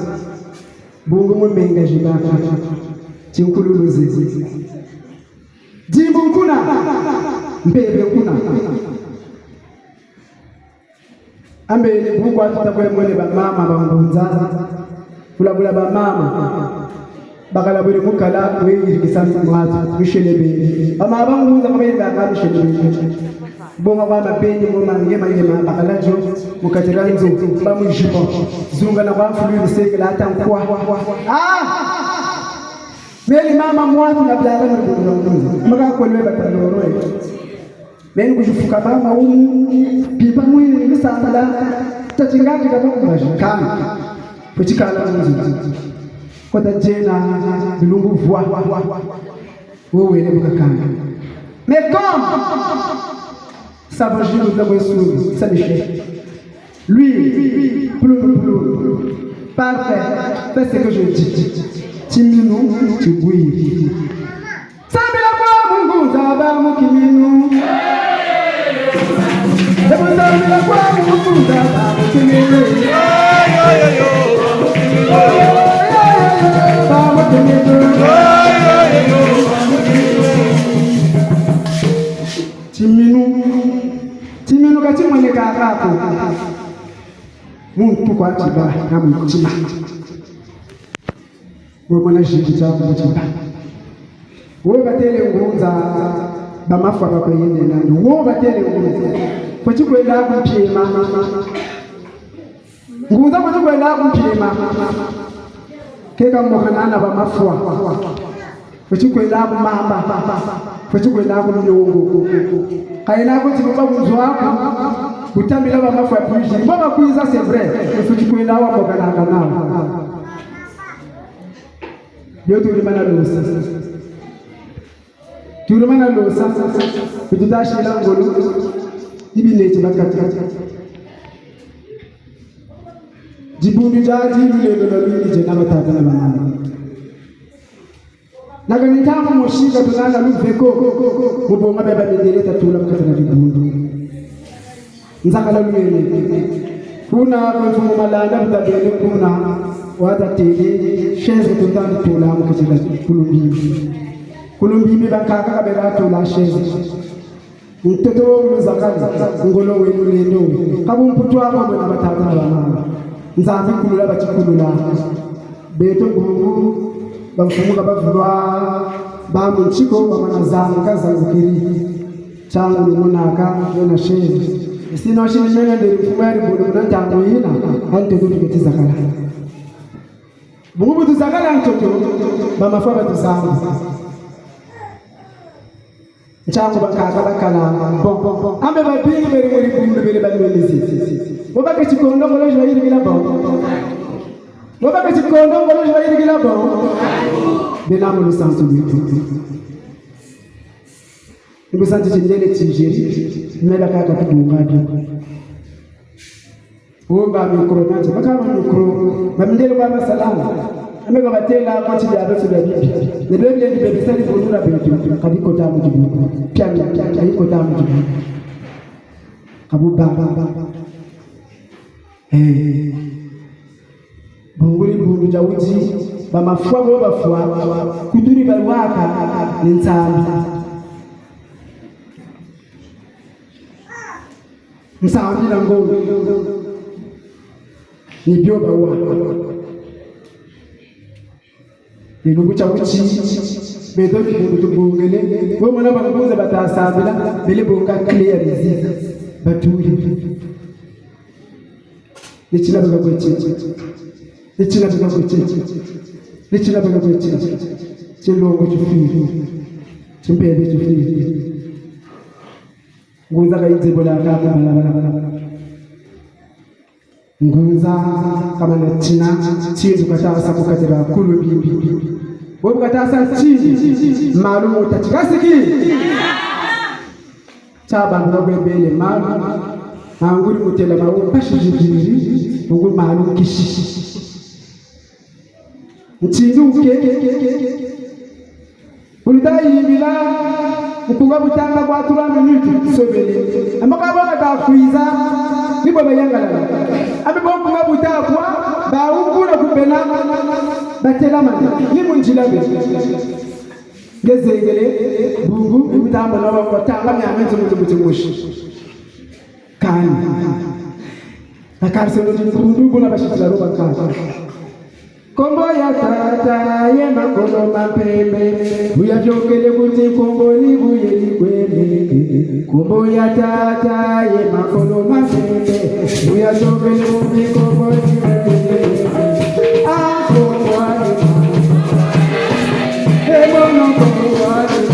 S6: bungu mumenga jibaka chinkululu zizi jimbu kuna mbebe kuna ambele buku atutakwe mwele ba mama bangunzaza bulabula ba mama bakala buri mukala wengi kisasi mwatu mishelebe ama bangunza kabenda kabishelebe bonga kwa mapenyi moma ngema bakala jo mukatiranzo bamujipo zunga na kwa fulu sekela hata nkwa meli mama mwatu na blala mbungu maka kwelwe bataloro meni kujifuka mama pipa mwini nisambala tachingati kama kumashikana kuchikala muziki kwa tajena bilungu vwa wewe ile mkakanga mekom sabajiru de Bossu sabiché lui plou parfait fais ce que je dis timinu tibui sabila kwa mungu zaba mukiminu sabila kwa mungu zaba mukiminu timinu kati mwene kakako muntu kwa tiba na mtima wewe mwana shiki cha mtima wewe batele ngunza bamafa bakwende nando wewe batele ngunza kwa chikwenda kumpima ngunza kwa chikwenda kumpima keka mwakanana bamafwa kwa chikwenda kumamba kwa chikwenda kumnyongo kaina ko tiba kunzo wako kutambila bamafa puishi baba kuiza c'est vrai kwa chikwenda wa mwakanana nao ndio tulimana losa kututashi ila ngolo ibinete bakati jibundu jaji lelo lolo je na batata na banana nagani tamu moshika tunana luveko mubonga baba bendeleta tula mkata na jibundu nzakala lwele kuna mfumo malanda butabele kuna wata tele chaise tutanda tula mkachila kulumbi bakaka kabela tula chaise mtoto mzakali ngolo wenu lendo kabumputu hapo na batata na banana nzambi kulula bachikulula beto gungu bamfumuka bavulwa bamunchiko bamanazanga zangukiri changu nimonaka yona shehe sino shini mena ndiri mfumari bulu kunantango yina hanto kutu kutizakala bungu tuzakala ntoto bamafaba tuzanga changu bakaka bakala bon ambe babiri beri muri bungu beri balwelezi bobaka chikondo ngolo jwayiri bila bon bobaka chikondo ngolo jwayiri bila bon benamu lusantu bitu ibu santi chinjele tijeri mela kaka kidungadi womba mikro nanje bakama mikro bamndele kwa masalamu ameka batela kwa chijaba sura bibi nebele bibi sali bonura bitu kadiko tamu jibu pia kadiko tamu jibu kabu baba bunguri bundu jawuji bamafwa bo bafwa kuduri balwaka ninsambi msambi na ngolo ni byoba wa ni nugu chawuji bedo bundu tubungele bo mwana banguza batasabila bele bunga clear disease baturi nichila bega kwecheche chilongo chifiri chimpebe chifiri ngunza kaizebola kaka ngunza kama na tina chindu katasa kukateba kulu bibi wewe katasa chindi maalumu utachikasiki chaba ngobebele maalumu anguri mutela mawo pashijiri nguri maalumu kishi ntinduke ulidai bila mkunga butanga kwa 3 minutes sobele amaka baba ka kuiza nibo bayangala abe bomba butakwa baukura kubena batela mani limunjila be gezengele bungu imitambo nabo kwatanga myamenze muzimushi kandi akarse n'ibundu bona bashikira roba kandi kombo ya tata ye makolo mapembe uyajokele kuti kombo ni buye ni kwele kombo ya tata ye makolo mapembe uyajokele kuti kombo ni buye ah kombo ani ebono kombo ani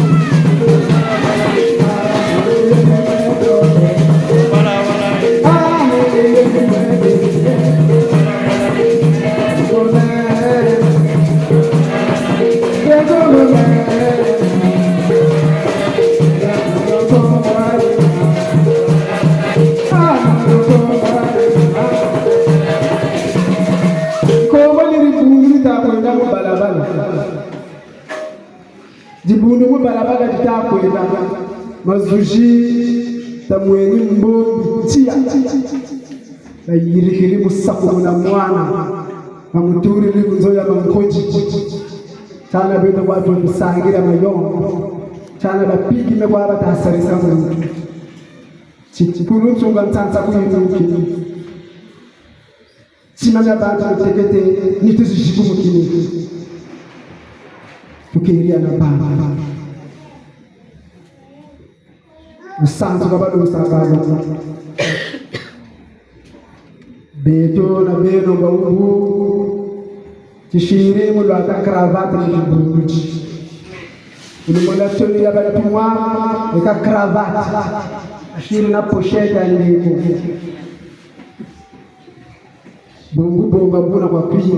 S6: Dibundu mu balabala ditakwenda mazuji tamweni mbombi tia na yirikiri musaku na mwana na muturi likunzoya mankoji chana beto kwa tusangira mayomo chana bapigi mekwa batasarisa mu chipulu chunga ntsansa kuyinuki simanya bantu tekete nituzijibu mukini tukiria na baba usanzu kabado usabalo beto na beno babu tishiri mu lata cravate mu buruji ulimona toni ya batumwa eka cravate ashiri na pochette ndiko bongo bonga buna kwa piji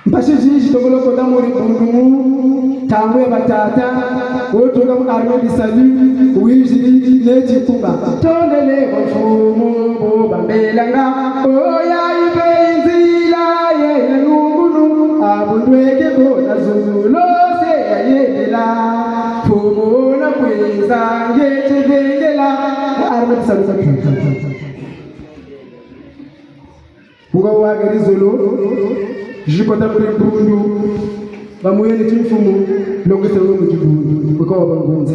S6: mpashishi tokolo kota muri bundumu tamwe ya batata wotoka mu arme disali uwijiri leji kumba tondele bofumu bo bambelanga oya ibenzila ye nungunu abundweke ko nazulo se yedela fumu na kweza ngete bengela arme disali ngo wagerizolo jikota muri bundu bamuyeni timfumu longete wo mu kibundu uko bangonza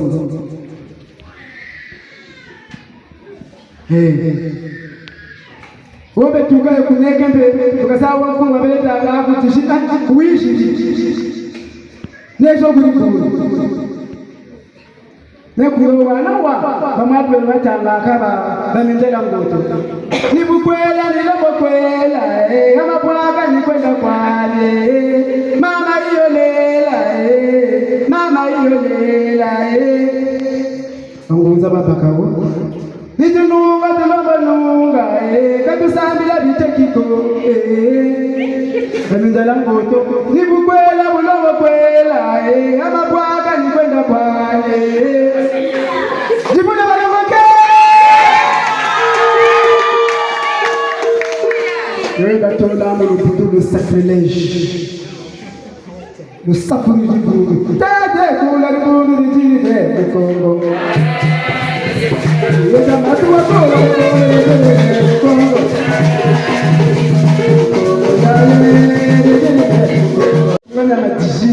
S6: wobe tukaye kuneke mbele tukasawa ko ngabeleta ngaku tishika kuishi nezo kuri bundu nekuyo wana wa bamadwe batanga kaba bamendela ngoto nibukwela nilobokwela amapwaka nikwenda kwale mama iyolela angonza babakawo nitununga tulombanunga katusambila bitekiko bamendela ngoto nibukwela bulobokwela amapwaka nikwenda kwale jibuna balamoke Rega tola mo luputu le sacrilège le safuri du bourg tade kula du bourg di de Congo le tamatu wa Congo ngana matiji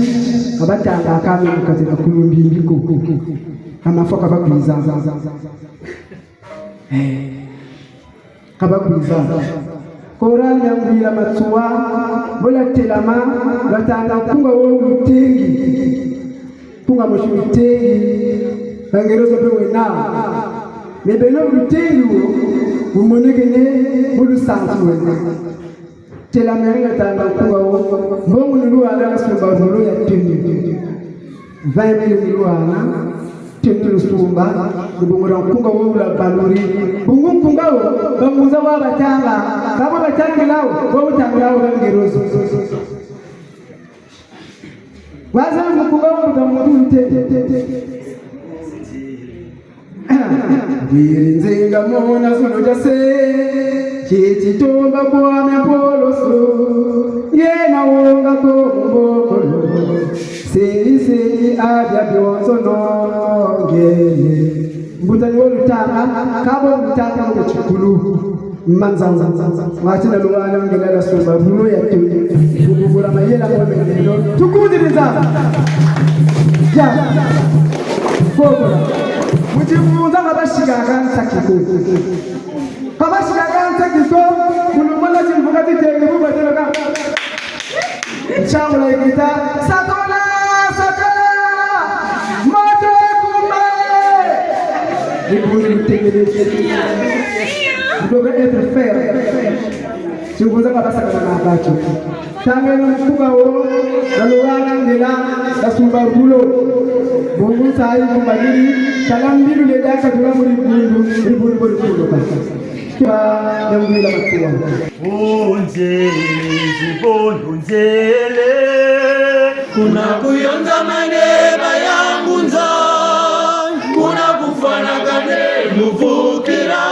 S6: abatanga kama katika kulumbi mbiko amafoka bakwiza kabakwiza Koran yambira matsuwa bola telama batanga kunga wo utengi kunga moshi utengi bangerozo bewe na mebelo utengi wo umonekene bulu sansu wena telama ngatanga kunga wo mbongo nulu ala kasumba nulu ya tengi 20,000 miluana tengi sumba ngumura kunga wo la baluri bungu kunga wo bamuza wa batanga kama batanga lao wo utangao bangerozo waza kunga wo bamudu Birinzinga mona sono jase Chiti tomba kwa mepoloso Yena wonga kombokolo Sei abya byonzo nongele Mbutani wolu tanga Kabo mtaka mbe chukulu manzanza matina luwana ngela sumba bulo ya tubula mayela kwa mendelo tukudiriza ja bobo mujifunza ngabashika kansa kiko kabashika kansa kiko kulumala chimvuka titenge buba tena chamula ikita sakala moto kumbaye ibuni tengele Vous devez être ferme. Si vous avez pas ça comme un bateau. Tangue no mkubao, na luwana ndela, na sumba bulo. Mungu sai kumbadili, kalambilu le daka tulamuri bundu, riburu bulo ka. Kwa nyamwila matuwa.
S7: Unjele, jibondo unjele.
S8: Kuna kuyonza maneba yangu nza. Kuna kufana kane muvukira.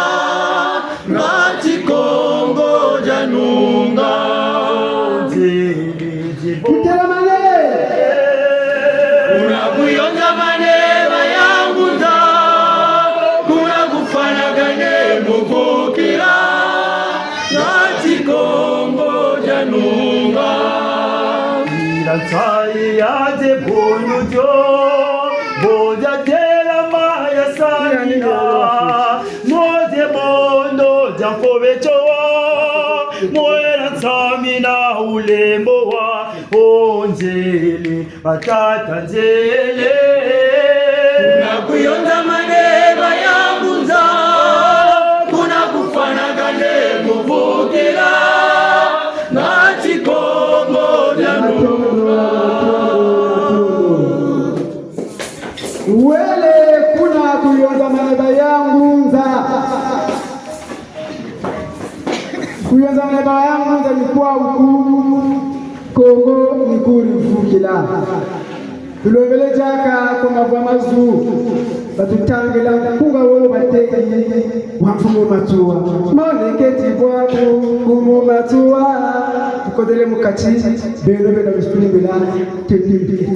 S8: Ngati Kongo janunga
S6: Kutela mane
S8: unakuyonza maneba yangu nza kuna kufana gane muvukira ngati Kongo janunga
S7: ila tsai yaje bonujo boja tela maya sanya moje bondo jankobechoa moera tsamina ulembo wa onjele batata njele
S8: unakuyonza maneba yangu nza kuna kufana gane muvukira ngati Kongo janunga
S6: Wele kuna kuyonza maneba yangu nza Kuyonza maneba yangu nza ni kwa huku Kongo ni kuri mfukila Tulobele jaka kwa mavwa mazu Batutangela kunga wolo bateki Wamfumu matua Moneketi bwaku kumu matua Tukodele mukati Beno bena mistuni bila Tendimbi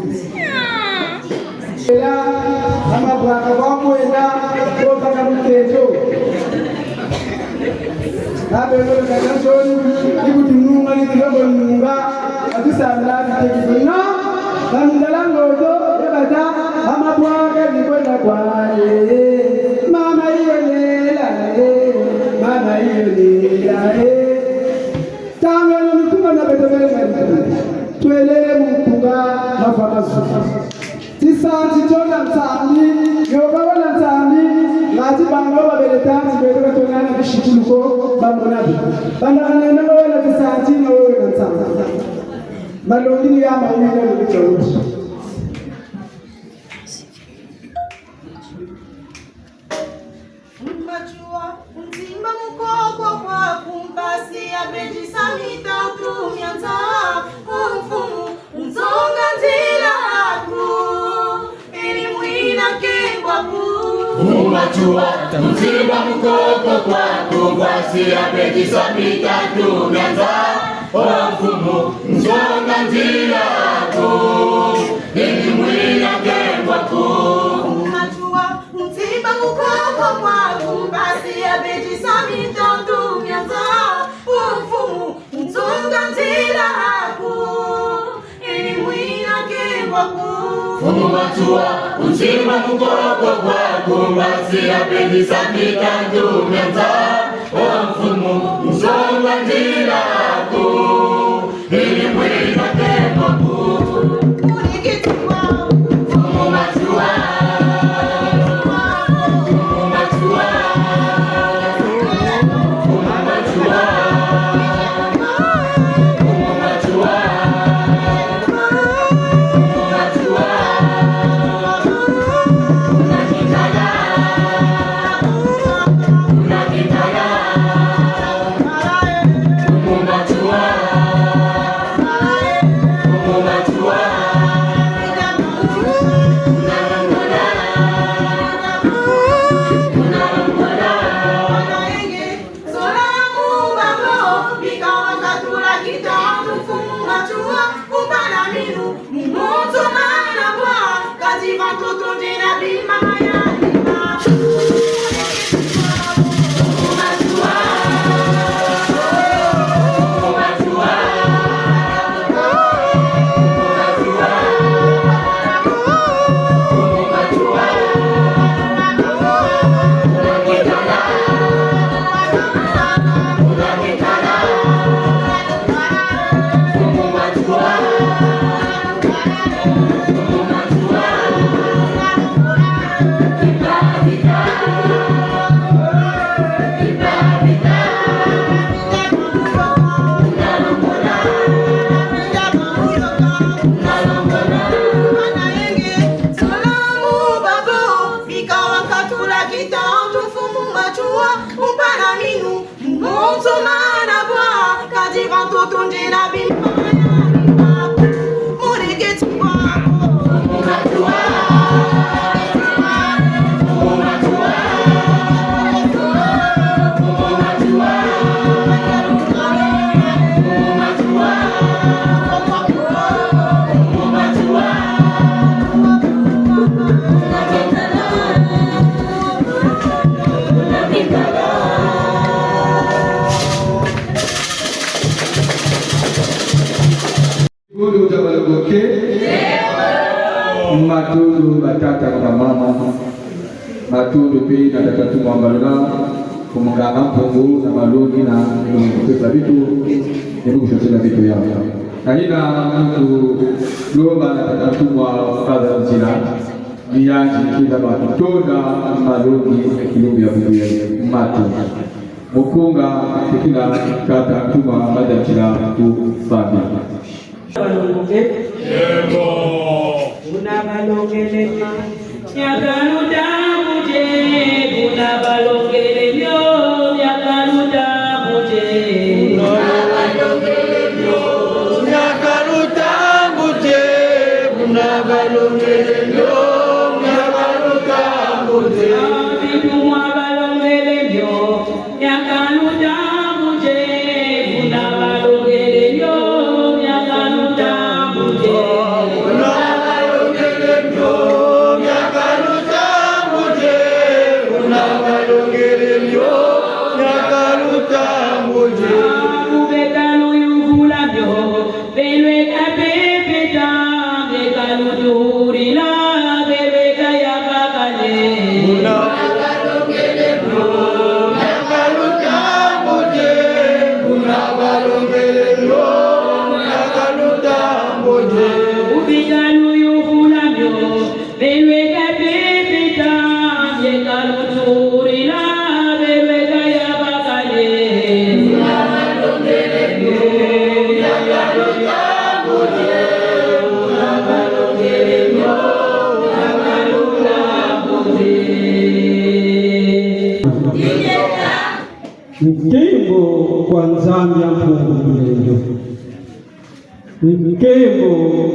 S6: Ama bwana wangu enda Kwa mketo Nabe lolo kanasoni Ibu tununga ni kilogo nunga Atisa mlaki teki no Namdalango do Ebata Ama bwana ni kwenda kwa Mama iyo lela Mama iyo lela Tangelo mkunga na betobele Tuele mkunga Mafamasu Tisanti tona mtani, yoga wana mtani, ngati bango babeletanzi bedeka tonyana bishikuluko bamonabi. Banana wana tisanti na wewe na mtani. Malongini ya mawili na mtoni.
S3: Machua, mzimba mkoko kwa kumbasi ya beji samita utumianza umfumu mzonga nzila haku ili mwina kengwa ku
S8: Mumachua, mzimba mkoko kwa kumbasi ya beji samita utumianza umfumu mzonga nzila haku ili mwina kengwa ku
S3: Machua, mzimba mkoko kwa kumbasi ya beji samita utumianza umfumu mzonga nzila haku ili mwina kengwa ku
S8: Mumachua, mzimba mkoko kwa kumbasi ya beji samita utumianza umfumu mzonga nzila haku ili mwina kengwa ku
S3: Mama
S5: balongoke matundu batata kwa mama matundu pe na tata tumwambalula kumunganga mpungu na malungi na kupesa vitu ni kushotela vitu yao haina mtu lomba na tata tumwa kaza nzila miyanji kila batutonda malungi kilumbi ya buduya matu mukunga kila kata tuma mada kila kufanya
S2: una balongele nyakaluda muje una balongele nyo nyakaluda muje
S4: una balongele nyo nyakaluda muje una balongele nyo nyakaluda muje
S2: bitumwa balongele nyo nyakaluda muje una balongele nyo nyakaluda muje
S9: Nkembo kwa Nzambi mpungu tulendo nkembo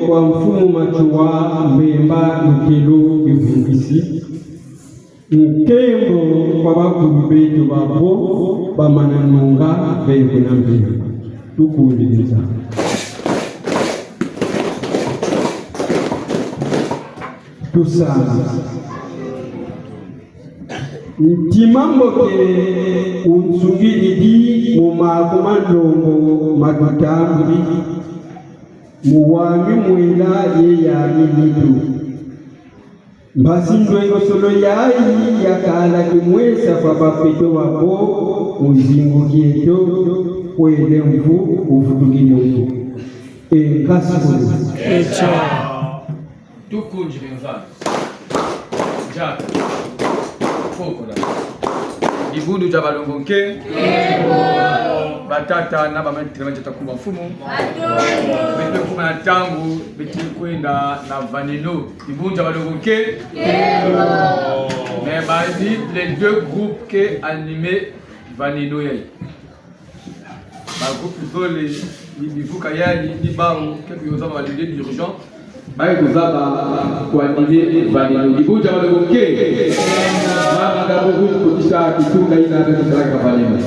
S9: kwa mfumu machuwa mbemba lukelo kivungisi nkembo kwa bakulu betu babo bamananunga bebe na mbele tukuuliza tusana Ntimambo ke unsungiri di mumakomandongo matutambuli muwami mwila yeyani litu mbasindwengo solo yayi yakala kimwesa kwa bapeto wabo muzingo kieto kwele mvu ufutukile mvu enkasukulu
S1: tukunji benzana jaka fokola ibundu ja balongonke batata na bamentre bajata kuba mfumu bete kuma na tangu bete kwenda na vanino ibundu ja balongonke mais badi les deux groupes que animé vanino yai ba groupe zole bivuka yali ni bawo ke yozama valide d'urgence bayi kuzaba kuandilie vanino ibundu ja balongonke mama ngabugu kutisha kitunga ina ndio tunataka vanino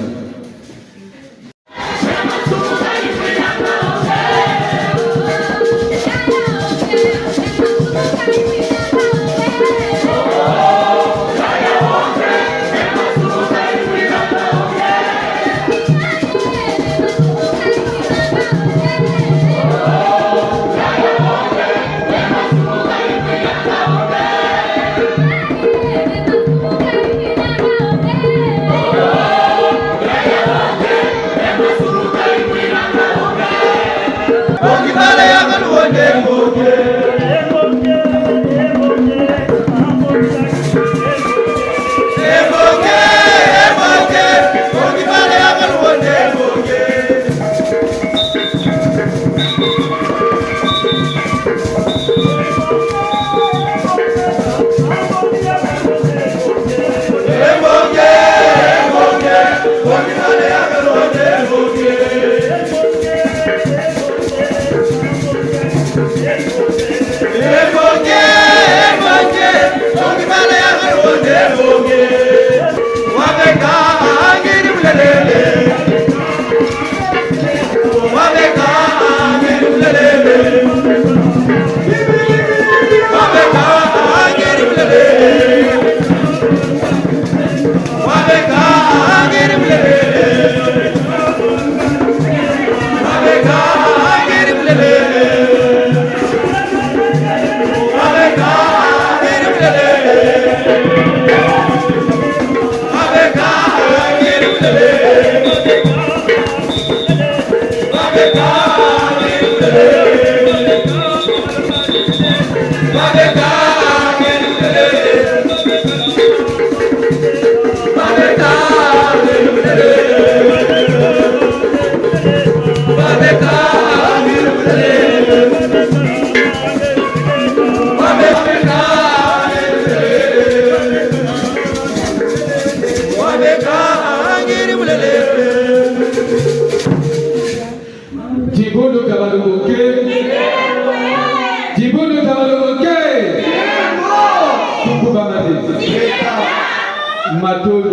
S5: Matolo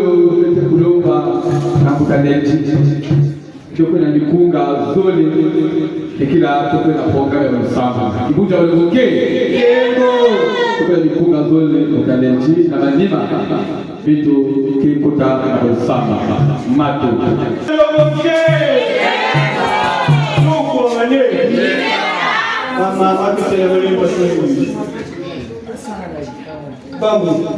S5: kulomba nakukaneti choko na nikunga zole kila choko na ponga ya msamba ibuja waloke yego choko na nikunga zole kukaneti na manima vitu kikuta na msamba mato waloke
S9: Mungu wane mama watu celebrate kwa sababu babu